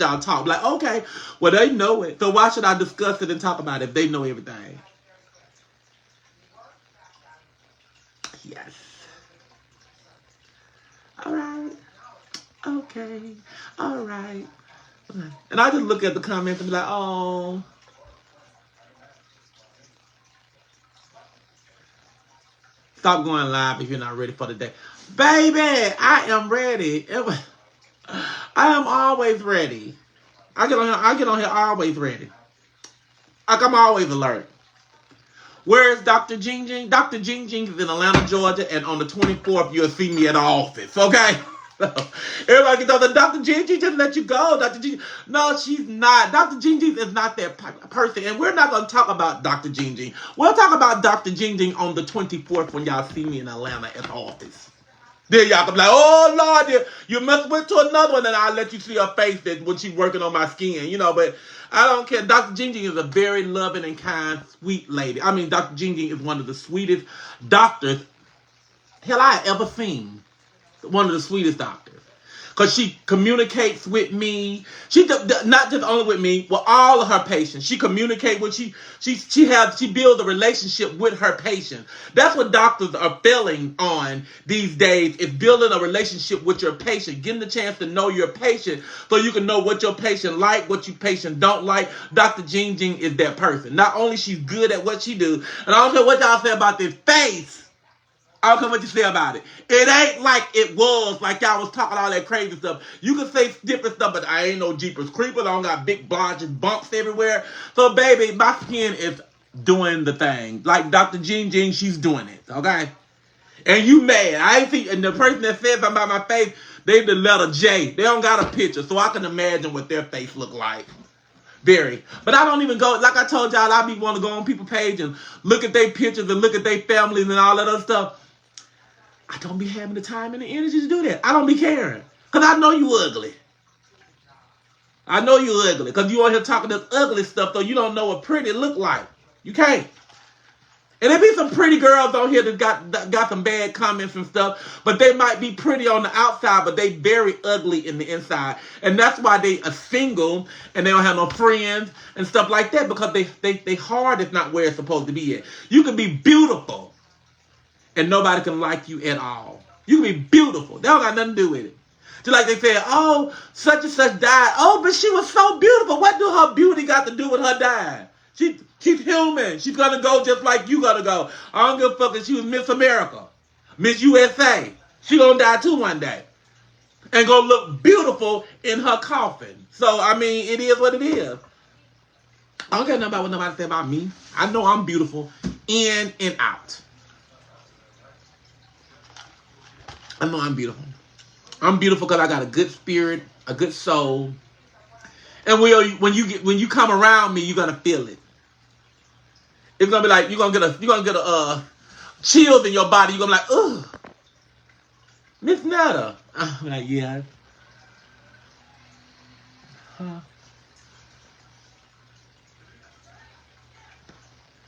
y'all talk. Like, okay, well, they know it. So why should I discuss it and talk about it if they know everything? Yes. All right. Okay. All right. And I just look at the comments and be like, oh. Stop going live if you're not ready for the day. Baby, I am ready. I am always ready. I get on here always ready. Like I'm always alert. Where is Dr. Jing Jing? Dr. Jing Jing is in Atlanta, Georgia, and on the 24th, you'll see me at the office, okay? Everybody can tell Dr. Jing Jing just let you go. Dr. Jing, no, she's not. Dr. Jing Jing is not that person, and we're not going to talk about Dr. Jing Jing. We'll talk about Dr. Jing Jing on the 24th when y'all see me in Atlanta at the office. Then y'all can be like, oh, Lord, you must went to another one, and I'll let you see her face that when she's working on my skin, but I don't care. Dr. Jing Jing is a very loving and kind, sweet lady. I mean, Dr. Jing Jing is one of the sweetest doctors hell I ever seen. One of the sweetest doctors. Because she communicates with me. She not just only with me, with all of her patients. She communicates with she builds a relationship with her patients. That's what doctors are failing on these days, is building a relationship with your patient, getting the chance to know your patient so you can know what your patient like, what your patient don't like. Dr. Jing Jing is that person. Not only she's good at what she do, and I don't care what y'all say about this face. I don't care what you say about it. It ain't like it was, like y'all was talking all that crazy stuff. You can say different stuff, but I ain't no Jeepers Creepers. I don't got big blotches, bumps everywhere. So, baby, my skin is doing the thing. Like Dr. Jing Jing, she's doing it, okay? And you mad. I ain't see, and the person that said something about my face, they the letter J. They don't got a picture, so I can imagine what their face look like. Very. But I don't even go, like I told y'all, I be want to go on people's page and look at their pictures and look at their families and all that other stuff. I don't be having the time and the energy to do that. I don't be caring. Because I know you ugly. I know you ugly. Because you on here talking this ugly stuff, though you don't know what pretty look like. You can't. And there be some pretty girls on here that got some bad comments and stuff, but they might be pretty on the outside, but they very ugly in the inside. And that's why they are single and they don't have no friends and stuff like that, because they heart is not where it's supposed to be at. You can be beautiful and nobody can like you at all. You can be beautiful. They don't got nothing to do with it. Just like they said, oh, such and such died. Oh, but she was so beautiful. What do her beauty got to do with her dying? She's human. She's going to go just like you going to go. I don't give a fuck if she was Miss America, Miss USA. She going to die too one day. And going to look beautiful in her coffin. So, I mean, it is what it is. I don't care nothing about what nobody say about me. I know I'm beautiful in and out. I know I'm beautiful. I'm beautiful because I got a good spirit, a good soul. And when you come around me, you're going to feel it. It's gonna be like you're gonna get a chills in your body. You're gonna be like, ugh, Miss Netta. I'm like, yeah. Huh.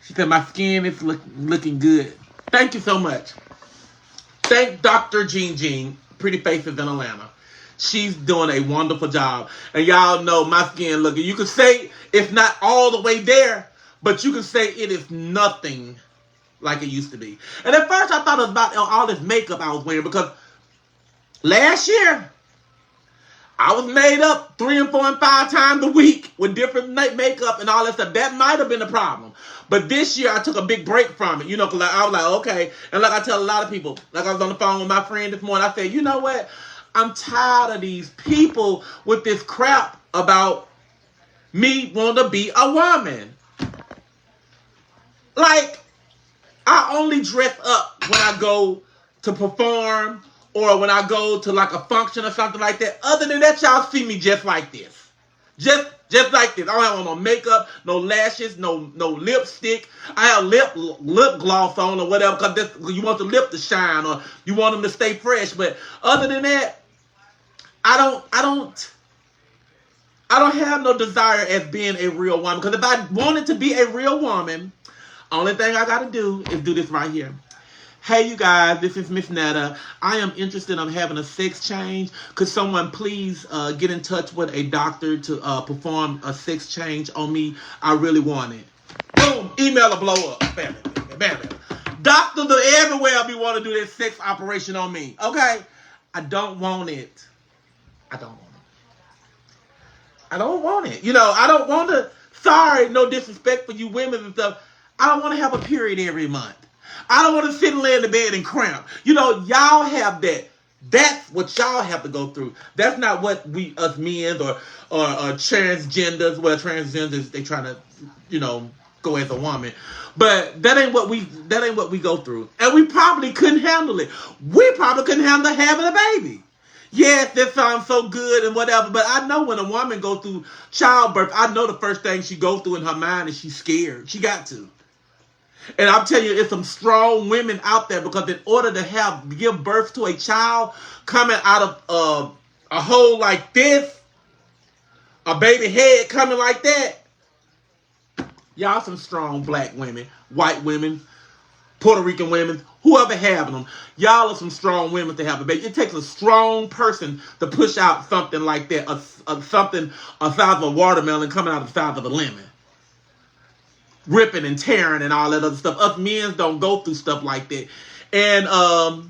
She said my skin is looking good. Thank you so much. Thank Dr. Jean, Pretty Faces in Atlanta. She's doing a wonderful job. And y'all know my skin looking. You could say it's not all the way there, but you can say it is nothing like it used to be. And at first I thought it was about all this makeup I was wearing, because last year I was made up 3 and 4 and 5 times a week with different makeup and all that stuff. That might have been a problem. But this year I took a big break from it, you know, because I was like, okay. And like I tell a lot of people, like I was on the phone with my friend this morning, I said, you know what? I'm tired of these people with this crap about me wanting to be a woman. Like, I only dress up when I go to perform or when I go to like a function or something like that. Other than that, y'all see me just like this. Just like this. I don't have on no makeup, no lashes, no lipstick. I have lip gloss on or whatever, because you want the lip to shine or you want them to stay fresh. But other than that, I don't have no desire as being a real woman. Because if I wanted to be a real woman, only thing I got to do is do this right here. Hey, you guys, this is Miss Netta. I am interested in having a sex change. Could someone please get in touch with a doctor to perform a sex change on me? I really want it. Boom, email will blow up. Bam, bam, bam, bam. Doctors everywhere be want to do this sex operation on me. Okay? I don't want it. I don't want it. I don't want it. You know, I don't want to. Sorry, no disrespect for you women and stuff. I don't want to have a period every month. I don't want to sit and lay in the bed and cramp. You know, y'all have that. That's what y'all have to go through. That's not what us men or transgenders, well, transgenders, they trying to, you know, go as a woman. But that ain't what we go through. And we probably couldn't handle it. We probably couldn't handle having a baby. Yes, that sounds so good and whatever, but I know when a woman goes through childbirth, I know the first thing she goes through in her mind is she's scared. She got to. And I'm telling you, it's some strong women out there, because in order to give birth to a child coming out of a hole like this, a baby head coming like that, y'all some strong black women, white women, Puerto Rican women, whoever having them, y'all are some strong women to have a baby. It takes a strong person to push out something like that, something the size of a watermelon coming out the size of a lemon. Ripping and tearing and all that other stuff. Us men don't go through stuff like that. And I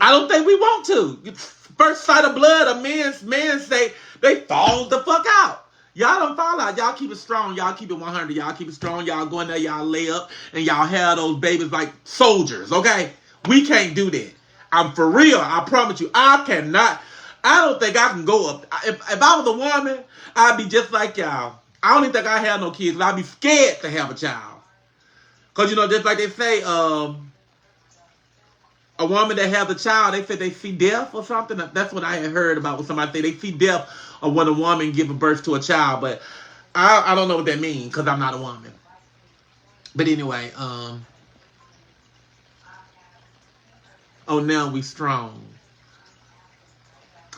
don't think we want to. First sight of blood, a men say they fall the fuck out. Y'all don't fall out. Y'all keep it strong. Y'all keep it 100. Y'all keep it strong. Y'all go in there, y'all lay up, and y'all have those babies like soldiers, okay? We can't do that. I'm for real. I promise you. I cannot. I don't think I can go up. If I was a woman, I'd be just like y'all. I don't even think I have no kids. I'd be scared to have a child. Because, you know, just like they say, a woman that has a child, they said they see death or something. That's what I had heard about when somebody said they see death when a woman gives birth to a child. But I don't know what that means, because I'm not a woman. But anyway, oh, now we strong.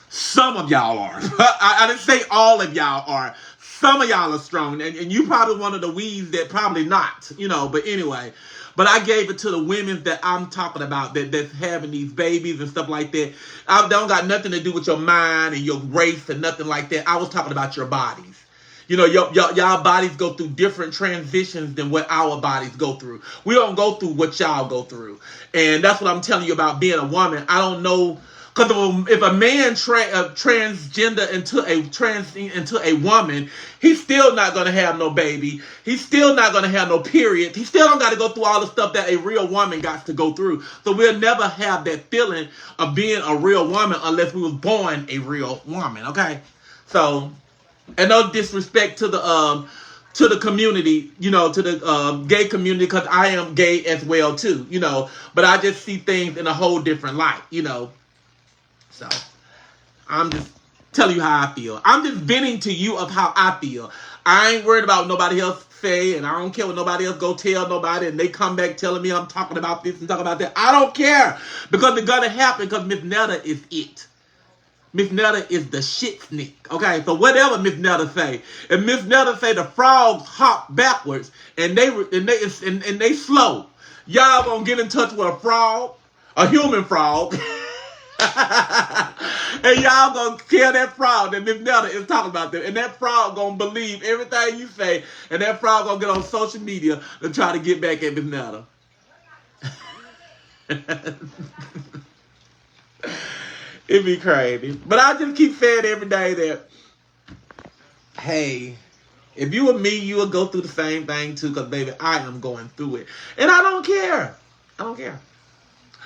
Some of y'all are. I didn't say all of y'all are. Some of y'all are strong, and you probably one of the weeds that probably not, but anyway. But I gave it to the women that I'm talking about that's having these babies and stuff like that. I don't got nothing to do with your mind and your race and nothing like that. I was talking about your bodies. Y'all bodies go through different transitions than what our bodies go through. We don't go through what y'all go through. And that's what I'm telling you about being a woman. I don't know. Because if a man transgender into a woman, he's still not going to have no baby. He's still not going to have no period. He still don't got to go through all the stuff that a real woman got to go through. So we'll never have that feeling of being a real woman unless we was born a real woman. Okay, so and no disrespect to the community, to the gay community, because I am gay as well too, But I just see things in a whole different light, So, I'm just telling you how I feel. I'm just venting to you of how I feel. I ain't worried about what nobody else say, and I don't care what nobody else go tell nobody, and they come back telling me I'm talking about this and talking about that. I don't care, because it's gonna happen, because Miss Netta is it. Miss Netta is the shit snick. Okay, so whatever Miss Netta say, if Miss Netta say the frogs hop backwards and they slow, y'all gonna get in touch with a frog, a human frog. And y'all gonna tell that frog that Miss Netta is talking about them, and that frog gonna believe everything you say, and that frog gonna get on social media to try to get back at Miss Netta. It'd be crazy. But I just keep saying every day that, hey, if you were me, you would go through the same thing too, because baby, I am going through it. And I don't care. I don't care.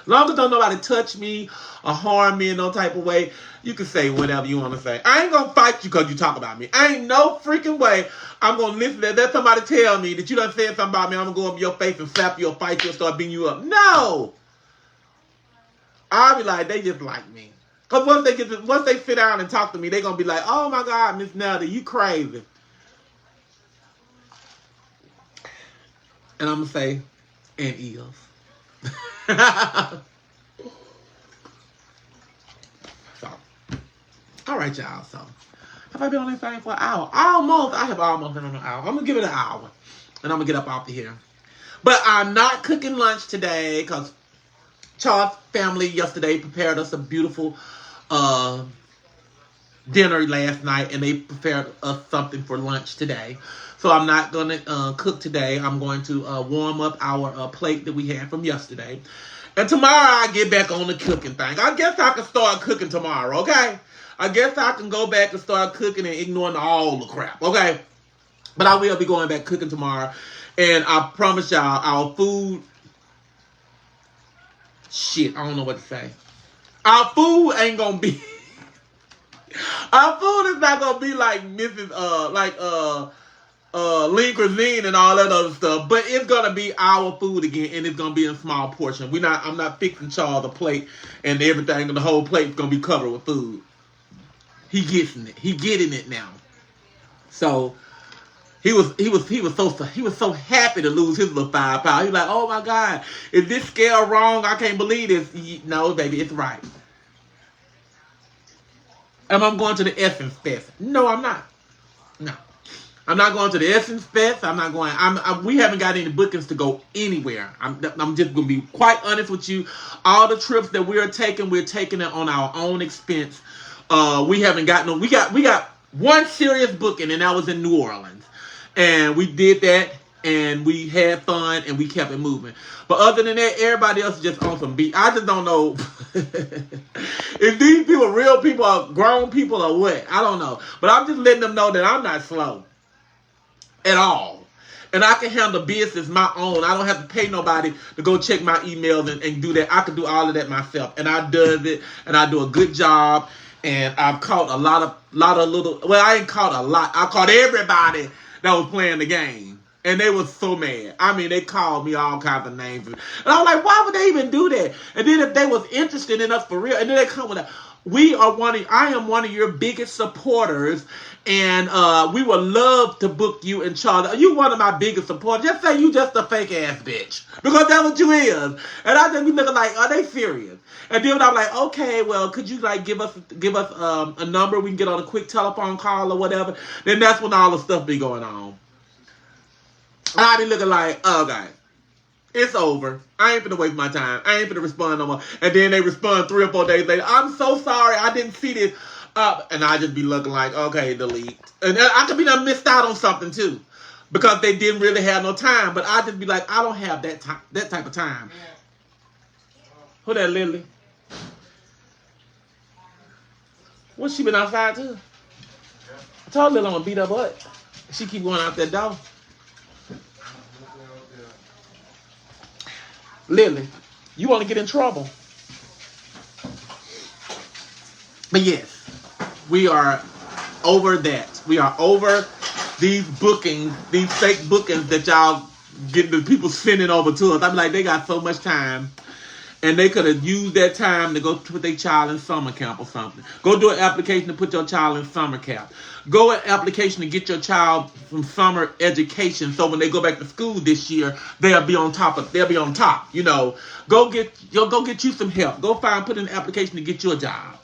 As long as don't nobody touch me or harm me in no type of way, you can say whatever you want to say. I ain't going to fight you because you talk about me. I ain't no freaking way I'm going to listen to that. Somebody tell me that you done said something about me, I'm going to go up your face and slap you or fight you or start beating you up. No! I'll be like, they just like me. Because once they sit down and talk to me, they're going to be like, oh my God, Miss Netta, you crazy. And I'm going to say, and is. So, all right, y'all. So, have I been on this thing for an hour? I have almost been on an hour. I'm gonna give it an hour, and I'm gonna get up off of here. But I'm not cooking lunch today because Charles' family yesterday prepared us a beautiful dinner last night, and they prepared us something for lunch today. So I'm not going to cook today. I'm going to warm up our plate that we had from yesterday. And tomorrow I get back on the cooking thing. I guess I can start cooking tomorrow, okay? I guess I can go back and start cooking and ignoring all the crap, okay? But I will be going back cooking tomorrow. And I promise y'all, our food... Shit, I don't know what to say. Our food ain't going to be... Our food is not going to be like Mrs. Lean Cuisine and all that other stuff, but it's gonna be our food again, and it's gonna be in small portion. I'm not fixing Charles a plate and everything, and the whole plate is gonna be covered with food. He getting it now. So he was so happy to lose his little 5 pounds. He was like, oh my God, is this scale wrong? I can't believe this. No, baby, it's right. Am I going to the Essence Fest? No, I'm not. No. I'm not going to the Essence Fest. I'm not going. We haven't got any bookings to go anywhere. I'm just going to be quite honest with you. All the trips that we're taking it on our own expense. We haven't got no. We got one serious booking, and that was in New Orleans, and we did that, and we had fun, and we kept it moving. But other than that, everybody else is just on some beat. I just don't know if these people, real people, are grown people or what. I don't know. But I'm just letting them know that I'm not slow at all. And I can handle business my own. I don't have to pay nobody to go check my emails and do that. I can do all of that myself. And I does it, and I do a good job. And I've caught a lot of little, well, I ain't caught a lot. I caught everybody that was playing the game. And they was so mad. I mean, they called me all kinds of names. And I was like, why would they even do that? And then if they was interested in us for real, and then they come with that, I am one of your biggest supporters, and we would love to book you in Charlotte. You one of my biggest supporters. Just say you just a fake ass bitch, because that's what you is. And I just be looking like, are they serious? And then I'm like, okay, well, could you like give us a number we can get on a quick telephone call or whatever? Then that's when all the stuff be going on. And I be looking like, oh god, it's over. I ain't finna waste my time. I ain't finna respond no more. And then they respond 3 or 4 days later. I'm so sorry. I didn't see this. And I just be looking like, okay, delete. And I could be done missed out on something too, because they didn't really have no time. But I just be like, I don't have that type of time. Who that, Lily? What, she been outside too? I told Lily I'm gonna beat her butt. She keep going out that door. Lily, you want to get in trouble. But yes, we are over that. We are over these bookings, these fake bookings that y'all get the people sending over to us. I'm like, they got so much time. And they could have used that time to go put their child in summer camp or something. Go do an application to put your child in summer camp. Go an application to get your child from summer education, so when they go back to school this year, they'll be on top. You know, go get you some help. Go put in an application to get you a job.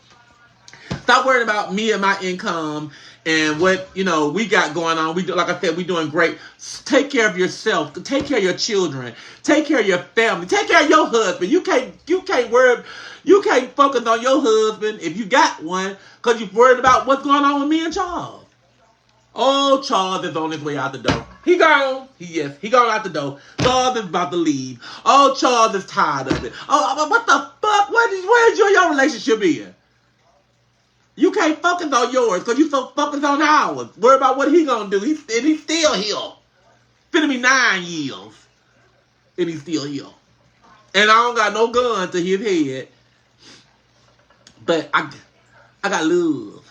Stop worrying about me and my income and what we got going on. Like I said, we doing great. Take care of yourself. Take care of your children. Take care of your family. Take care of your husband. You can't worry. You can't focus on your husband if you got one, because you're worried about what's going on with me and Charles. Oh, Charles is on his way out the door. He gone. He gone out the door. Charles is about to leave. Oh, Charles is tired of it. Oh, what the fuck? Where's your relationship in? You can't focus on yours because you so focused on ours. Worry about what he gonna do. He's still here. Finna be 9 years. And he's still here. And I don't got no gun to his head. But I got love.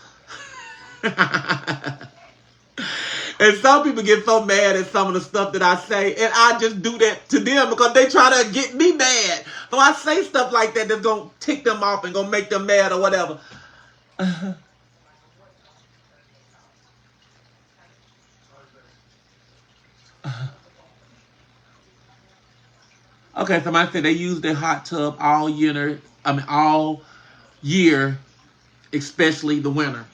And some people get so mad at some of the stuff that I say, and I just do that to them because they try to get me mad. So I say stuff like that that's gonna tick them off and gonna make them mad or whatever. Okay, somebody said they use their hot tub all year, especially the winter.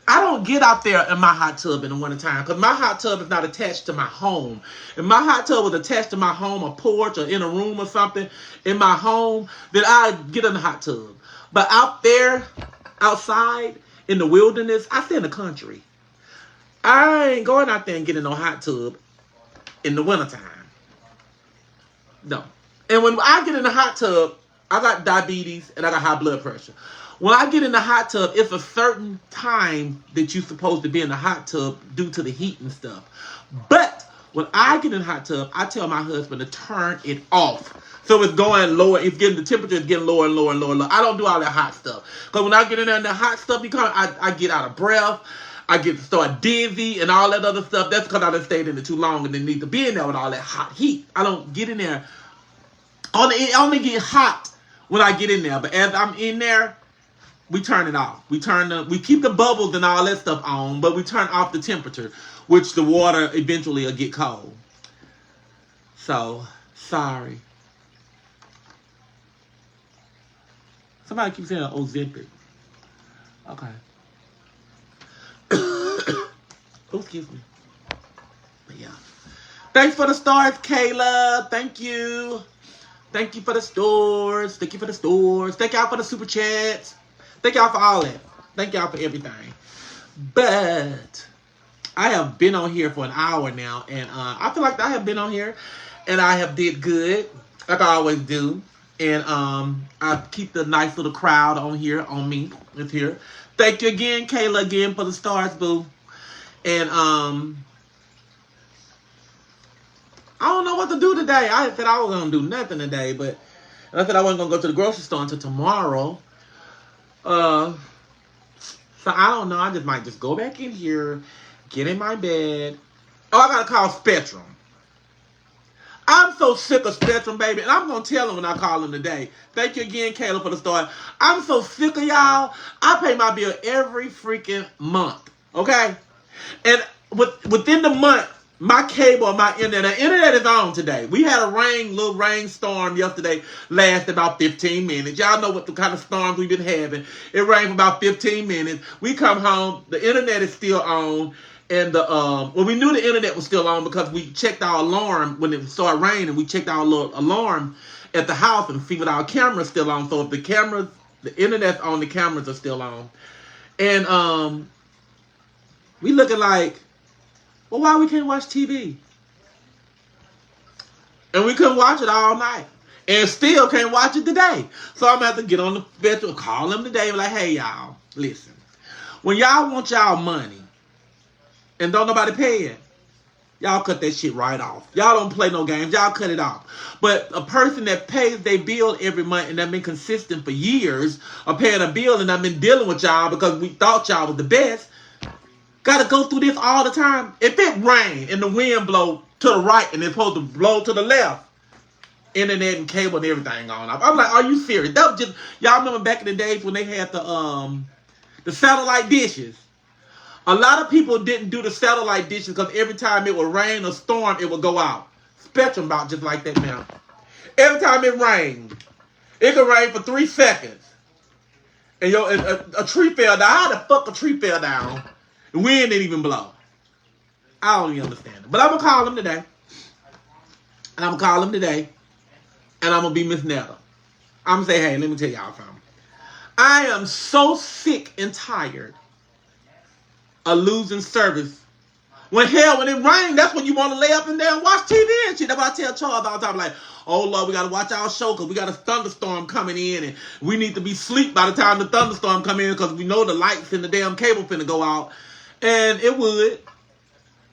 I don't get out there in my hot tub in the wintertime because my hot tub is not attached to my home. If my hot tub was attached to my home, a porch, or in a room or something in my home, then I'd get in the hot tub. But out there, outside, in the wilderness, I stay in the country. I ain't going out there and getting no hot tub in the wintertime. No. And when I get in the hot tub, I got diabetes and I got high blood pressure. When I get in the hot tub, it's a certain time that you're supposed to be in the hot tub due to the heat and stuff. But when I get in the hot tub, I tell my husband to turn it off. So it's going lower. The temperature is getting lower and lower and lower and lower. I don't do all that hot stuff. Because when I get in there and the hot stuff becomes, I get out of breath. I get to start dizzy and all that other stuff. That's because I done stayed in it too long and didn't need to be in there with all that hot heat. I don't get in there. It only get hot when I get in there. But as I'm in there, we turn it off. We keep the bubbles and all that stuff on, but we turn off the temperature, which the water eventually will get cold. So, sorry. Somebody keeps saying Ozempic. Okay. Oh, excuse me. But yeah. Thanks for the stars, Kayla. Thank you. Thank you for the stores. Thank you for the stores. Thank y'all for the super chats. Thank y'all for all that. Thank y'all for everything. But I have been on here for an hour now, and I feel like I have been on here, and I have did good, like I always do. And I keep the nice little crowd on here, on me. It's here. Thank you again, Kayla, again for the stars, boo. And I don't know what to do today. I said I was gonna do nothing today, but I said I wasn't gonna go to the grocery store until tomorrow. So I don't know. I might just go back in here, get in my bed. Oh, I gotta call Spectrum. I'm so sick of Spectrum, baby, and I'm gonna tell them when I call them today. Thank you again, Kayla, for the story. I'm so sick of y'all. I pay my bill every freaking month, okay? And within the month, my cable and my internet, the internet is on today. We had a little rainstorm yesterday, lasted about 15 minutes. Y'all know what the kind of storms we've been having. It rained for about 15 minutes. We come home, the internet is still on. And we knew the internet was still on because we checked our alarm when it started raining. We checked our little alarm at the house and see what our camera's still on. So if the internet's on, the cameras are still on. And we looking like, well, why we can't watch TV? And we couldn't watch it all night. And still can't watch it today. So I'm going to have to get on the Spectrum, call them today, and be like, hey, y'all, listen. When y'all want y'all money and don't nobody pay it, y'all cut that shit right off. Y'all don't play no games. Y'all cut it off. But a person that pays their bill every month and that been consistent for years of paying a bill and I've been dealing with y'all because we thought y'all was the best, gotta go through this all the time. If it rain and the wind blow to the right and it's supposed to blow to the left, internet and cable and everything on. I'm like, are you serious? That was just, y'all remember back in the days when they had the satellite dishes. A lot of people didn't do the satellite dishes because every time it would rain or storm, it would go out. Spectrum about just like that now. Every time it rained, it could rain for 3 seconds. And a tree fell down. How the fuck a tree fell down? The wind didn't even blow. I don't even understand it. But I'm going to call him today. And I'm going to call him today. And I'm going to be Miss Netta. I'm going to say, hey, let me tell y'all something. I am so sick and tired of losing service. When it rains, that's when you want to lay up and down and watch TV and shit. That's what I tell Charles all the time. Like, oh, Lord, we got to watch our show because we got a thunderstorm coming in and we need to be asleep by the time the thunderstorm come in because we know the lights and the damn cable finna go out. And it would.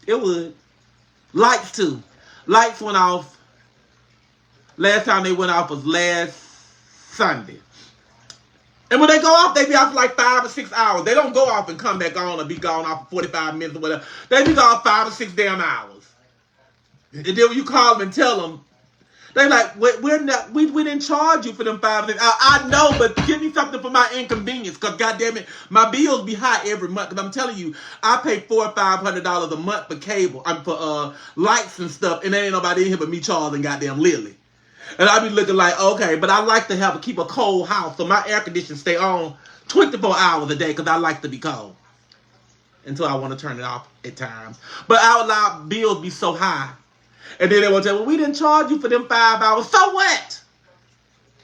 It would. Lights, too. Lights went off. Last time they went off was last Sunday. And when they go off, they be off for like 5 or 6 hours. They don't go off and come back on or be gone off for 45 minutes or whatever. They be gone 5 or 6 damn hours. And then when you call them and tell them, they like, we didn't charge you for them 5 or 6 hours. I know, but give me something for my inconvenience. Because goddamn it, my bills be high every month. Because I'm telling you, I pay $400 or $500 a month for cable. For lights and stuff. And there ain't nobody in here but me, Charles, and goddamn Lily. And I be looking like, okay, but I like to keep a cold house so my air conditioner stay on 24 hours a day because I like to be cold. Until I want to turn it off at times. But our loud bills be so high. And then they will say, well, we didn't charge you for them 5 hours. So what?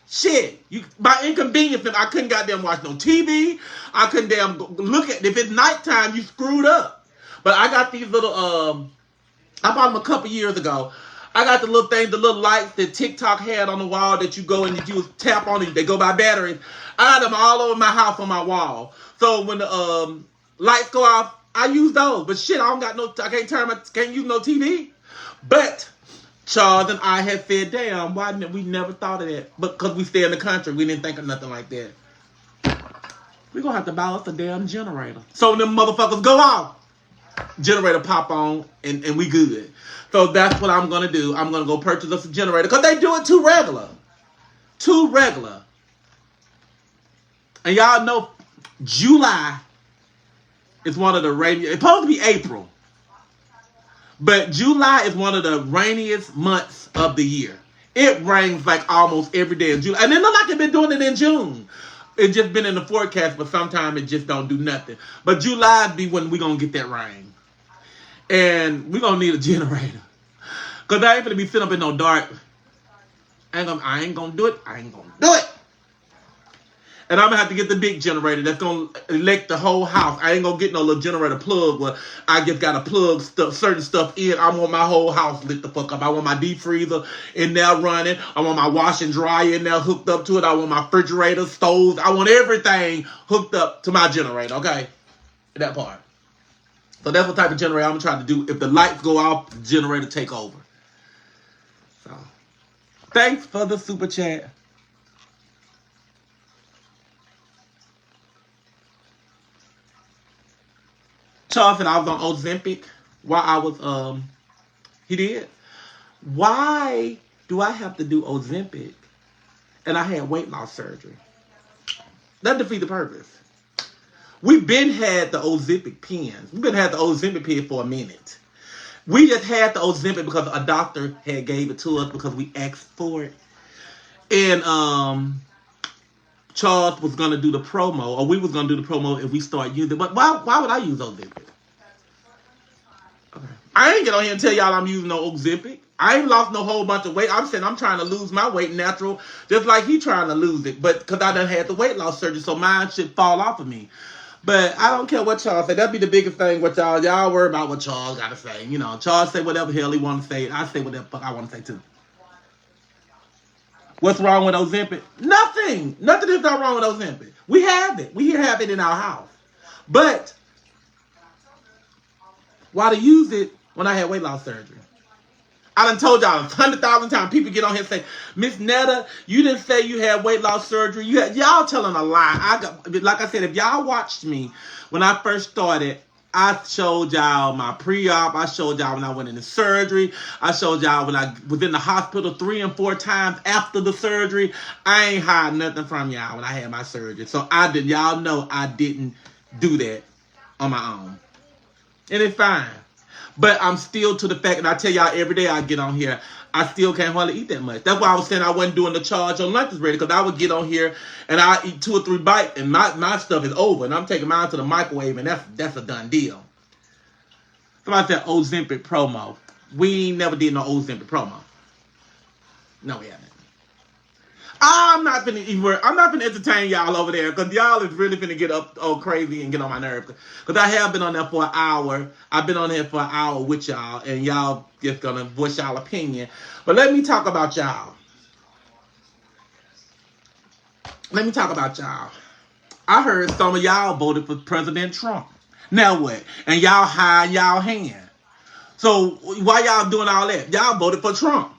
Shit. My inconvenience, I couldn't goddamn watch no TV. I couldn't damn look at, if it's nighttime, you screwed up. But I got these little, I bought them a couple years ago. I got the little things, the little lights that TikTok had on the wall that you go and you tap on it. They go by batteries. I got them all over my house on my wall. So when the lights go off, I use those. But shit, I can't use no TV. But Charles and I had said, damn, why didn't we never thought of that? But because we stay in the country, we didn't think of nothing like that. We're going to have to buy us a damn generator. So when them motherfuckers go off, generator pop on and we good. So that's what I'm going to do. I'm going to go purchase us a generator because they do it too regular. Too regular. And y'all know July is one of the rainiest. It's supposed to be April. But July is one of the rainiest months of the year. It rains like almost every day in July. And it look like it's been doing it in June. It's just been in the forecast, but sometimes it just don't do nothing. But July be when we going to get that rain. And we going to need a generator. Because I ain't going to be sitting up in no dark. I ain't going to do it. I ain't going to do it. And I'm going to have to get the big generator that's going to elect the whole house. I ain't going to get no little generator plug where I just got to plug certain stuff in. I want my whole house lit the fuck up. I want my deep freezer in there running. I want my wash and dryer in there hooked up to it. I want my refrigerator, stoves. I want everything hooked up to my generator, okay? That part. So that's what type of generator I'm trying to do. If the lights go off, the generator take over. So, thanks for the super chat. Charles said I was on Ozempic while I was, he did? Why do I have to do Ozempic and I had weight loss surgery? That defeats the purpose. We've been had the Ozempic pens. We've been had the Ozempic pen for a minute. We just had the Ozempic because a doctor had gave it to us because we asked for it. And Charles was gonna do the promo, or we was gonna do the promo if we start using it. But why would I use Ozempic? Okay. I ain't get on here and tell y'all I'm using no Ozempic. I ain't lost no whole bunch of weight. I'm saying I'm trying to lose my weight natural, just like he trying to lose it. But because I done had the weight loss surgery, so mine should fall off of me. But I don't care what Charles say. That'd be the biggest thing. What y'all worry about what Charles gotta say. You know, Charles say whatever hell he want to say. I say whatever fuck I want to say too. What's wrong with Ozempic? Nothing. Nothing is not wrong with Ozempic. We have it. We have it in our house. But why to use it when I had weight loss surgery? I done told y'all 100,000 times. People get on here and say, Miss Netta, you didn't say you had weight loss surgery. Y'all telling a lie. Like I said, if y'all watched me when I first started, I showed y'all my pre-op. I showed y'all when I went into surgery. I showed y'all when I was in the hospital 3 and 4 times after the surgery. I ain't hide nothing from y'all when I had my surgery. So y'all know I didn't do that on my own. And it's fine. But I'm still to the fact, and I tell y'all every day I get on here, I still can't hardly eat that much. That's why I was saying I wasn't doing the charge on lunch is ready, because I would get on here and I eat 2 or 3 bites and my stuff is over, and I'm taking mine to the microwave, and that's a done deal. Somebody said Ozempic promo. We never did no Ozempic promo. No, we haven't. I'm not gonna entertain y'all over there, because y'all is really finna get up all crazy and get on my nerves. Because I have been on there for an hour. I've been on here for an hour with y'all, and y'all just gonna voice y'all opinion. But let me talk about y'all. I heard some of y'all voted for President Trump. Now what? And y'all hide y'all hand. So why y'all doing all that? Y'all voted for Trump.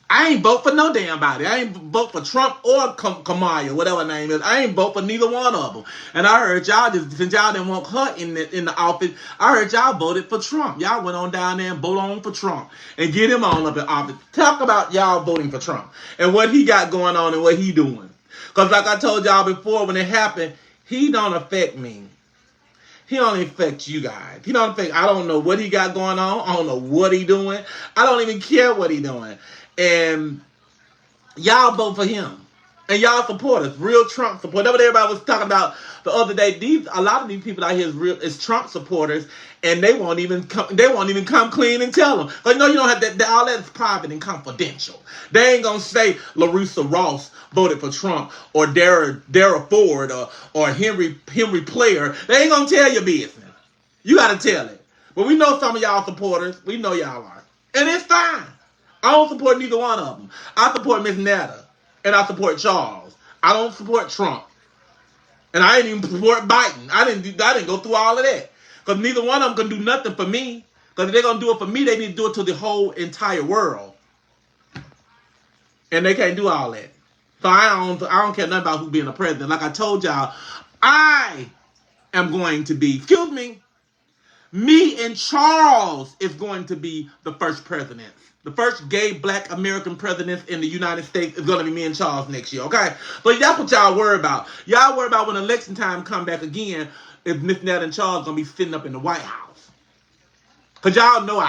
I ain't vote for no damn body. I ain't vote for Trump or Kamala, whatever her name is. I ain't vote for neither one of them. And I heard y'all, since y'all didn't want her in the office, I heard y'all voted for Trump. Y'all went on down there and voted on for Trump and get him on up in office. Talk about y'all voting for Trump and what he got going on and what he doing. Because like I told y'all before, when it happened, he don't affect me. He don't affect you guys. He don't affect, I don't know what he got going on. I don't know what he doing. I don't even care what he doing. And y'all vote for him. And y'all supporters, real Trump supporters. That's what everybody was talking about the other day. A lot of these people out here is Trump supporters, and they won't even come clean and tell them. But no, you don't have that. All that is private and confidential. They ain't gonna say Larissa Ross voted for Trump or Dara Ford or Henry Player. They ain't gonna tell your business. You gotta tell it. But we know some of y'all supporters. We know y'all are, and it's fine. I don't support neither one of them. I support Miss Netta. And I support Charles. I don't support Trump. And I didn't even support Biden. I didn't go through all of that. Because neither one of them can do nothing for me. Because if they're going to do it for me, they need to do it to the whole entire world. And they can't do all that. So I don't care nothing about who being the president. Like I told y'all, I am going to be, me and Charles is going to be the first president. The first gay black American president in the United States is going to be me and Charles next year, okay? But that's what y'all worry about. Y'all worry about when election time come back again, if Miss Netta and Charles going to be sitting up in the White House. Because y'all know,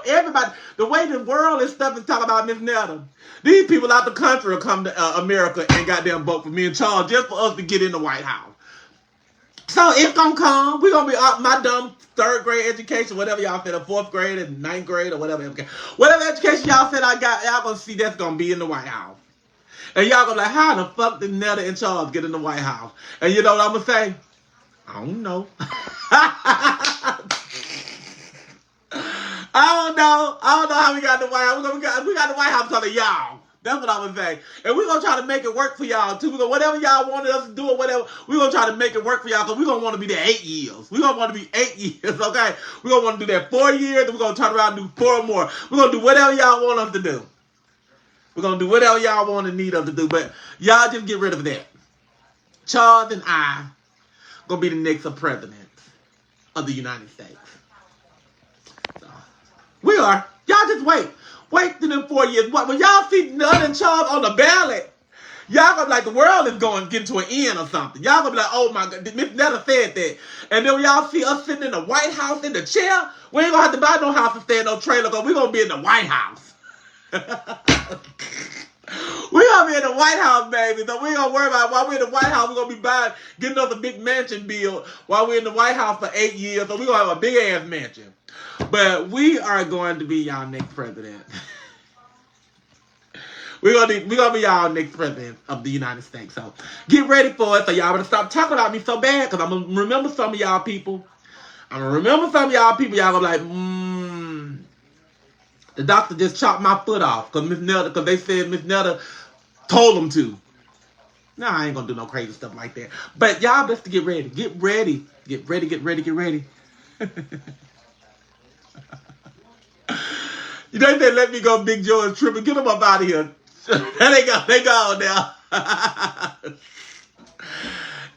everybody, the way the world and stuff is talking about Miss Netta, these people out the country will come to America and goddamn vote for me and Charles just for us to get in the White House. So it's gonna come. We're gonna be up my dumb 3rd grade education, whatever y'all said, or 4th grade and 9th grade or whatever. Whatever education y'all said I got, y'all gonna see that's gonna be in the White House. And y'all gonna be like, how the fuck did Netta and Charles get in the White House? And you know what I'm gonna say? I don't know. I don't know how we got the White House. We got the White House because of y'all. That's what I'm going to say. And we're going to try to make it work for y'all, too. Because whatever y'all wanted us to do or whatever, we're going to try to make it work for y'all because we're going to want to be there 8 years. We're going to want to be 8 years, okay? We're going to want to do that 4 years, and we're going to turn around and do 4 more. We're going to do whatever y'all want us to do. We're going to do whatever y'all want and need us to do. But y'all just get rid of that. Charles and I going to be the next president of the United States. So, We are. Y'all just wait. Wait till them 4 years. What when y'all see Netta and Charles on the ballot, y'all gonna be like the world is getting to an end or something. Y'all gonna be like, oh my god, Miss Netta said that. And then when y'all see us sitting in the White House in the chair, we ain't gonna have to buy no house and stay in no trailer because we gonna be in the White House. We gonna be in the White House, baby. So we ain't gonna worry about it. While we're in the White House, we're gonna be getting us a big mansion bill while we're in the White House for 8 years. So we gonna have a big ass mansion. But we are going to be y'all next president. We're gonna be y'all next president of the United States. So get ready for it. So y'all better stop talking about me so bad, because I'm gonna remember some of y'all people. Y'all gonna be like, the doctor just chopped my foot off because they said Miss Netta told them to. Nah, I ain't gonna do no crazy stuff like that. But y'all best to get ready. Get ready. Get ready, get ready, get ready. You know they let me go, Big Joe and Triple. Get them up out of here. They go now.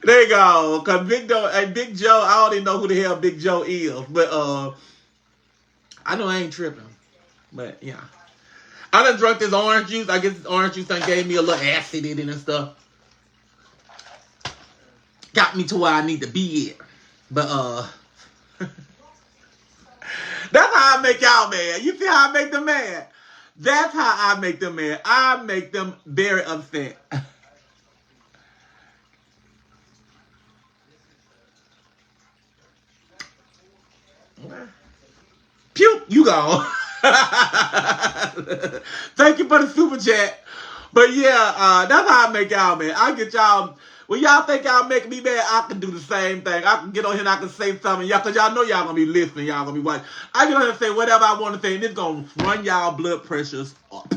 They go. Cause Big Joe, I don't even know who the hell Big Joe is. But I know I ain't tripping. But yeah. I done drunk this orange juice. I guess this orange juice done gave me a little acid in it and stuff. Got me to where I need to be at. But that's how I make y'all mad. You see how I make them mad? That's how I make them mad. I make them very upset. Pew, you gone. Thank you for the super chat. But yeah, that's how I make y'all mad. I get y'all. When y'all think y'all make me mad, I can do the same thing. I can get on here and I can say something. Y'all, because y'all know y'all going to be listening. Y'all going to be watching. I get on here and say whatever I want to say, and it's going to run y'all blood pressures up.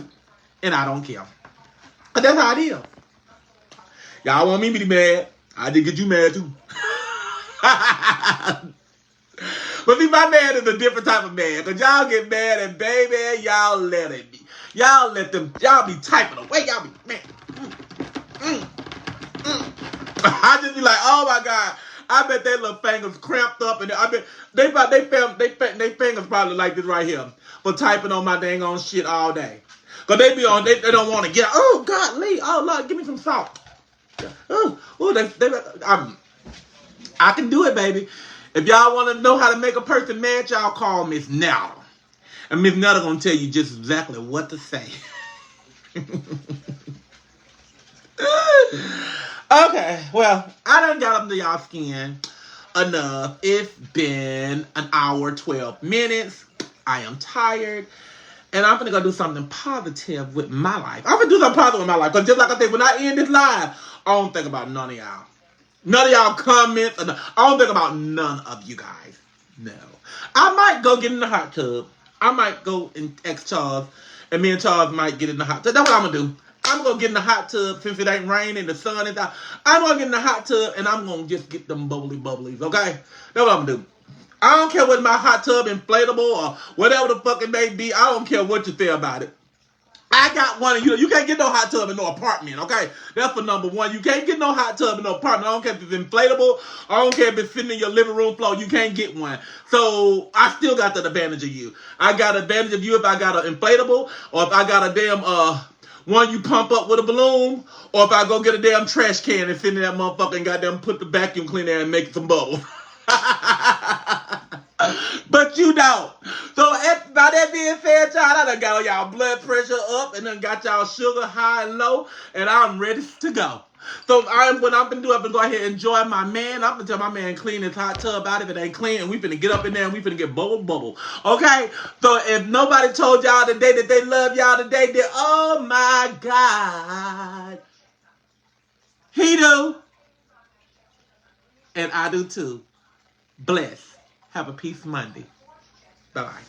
And I don't care. But that's how it is. Y'all want me to be mad. I did get you mad too. But see, my man is a different type of man. Because y'all get mad and baby, y'all let it be. Y'all let them, y'all be typing away. Y'all be, man. I just be like, oh my God. I bet their little fingers cramped up. And I bet they fingers probably like this right here. For typing on my dang on shit all day. Because they be on, they don't want to get, oh God, Lee, oh Lord, give me some salt. I can do it, baby. If y'all want to know how to make a person mad, y'all call Miss Netta. And Miss Netta gonna tell you just exactly what to say. Okay, well, I done got under y'all skin enough. It's been an hour, 12 minutes. I am tired. And I'm gonna go do something positive with my life. I'm gonna do something positive with my life. Because just like I said, when I end this live, I don't think about none of y'all. None of y'all comments. I don't think about none of you guys. No. I might go get in the hot tub. I might go and text Charles. And me and Charles might get in the hot tub. That's what I'm going to do. I'm going to get in the hot tub since it ain't raining. The sun is out. I'm going to get in the hot tub and I'm going to just get them bubblies. Okay? That's what I'm going to do. I don't care whether my hot tub inflatable or whatever the fuck it may be. I don't care what you say about it. I got one, you can't get no hot tub in no apartment, okay? That's for number one. You can't get no hot tub in no apartment. I don't care if it's inflatable. I don't care if it's sitting in your living room floor. You can't get one. So I still got that advantage of you. I got advantage of you if I got an inflatable, or if I got a damn one you pump up with a balloon, or if I go get a damn trash can and fit in that motherfucker and goddamn put the vacuum cleaner and make some bubbles. But you don't. So by that being said, y'all, I done got all y'all blood pressure up and done got y'all sugar high and low, and I'm ready to go. So what I'm gonna do, I'm gonna go ahead and enjoy my man. I'm gonna tell my man clean his hot tub out if it ain't clean, and we finna get up in there and we finna get bubble. Okay? So if nobody told y'all today that they love y'all today, then oh my God. He do. And I do too. Bless. Have a peace Monday. Bye-bye.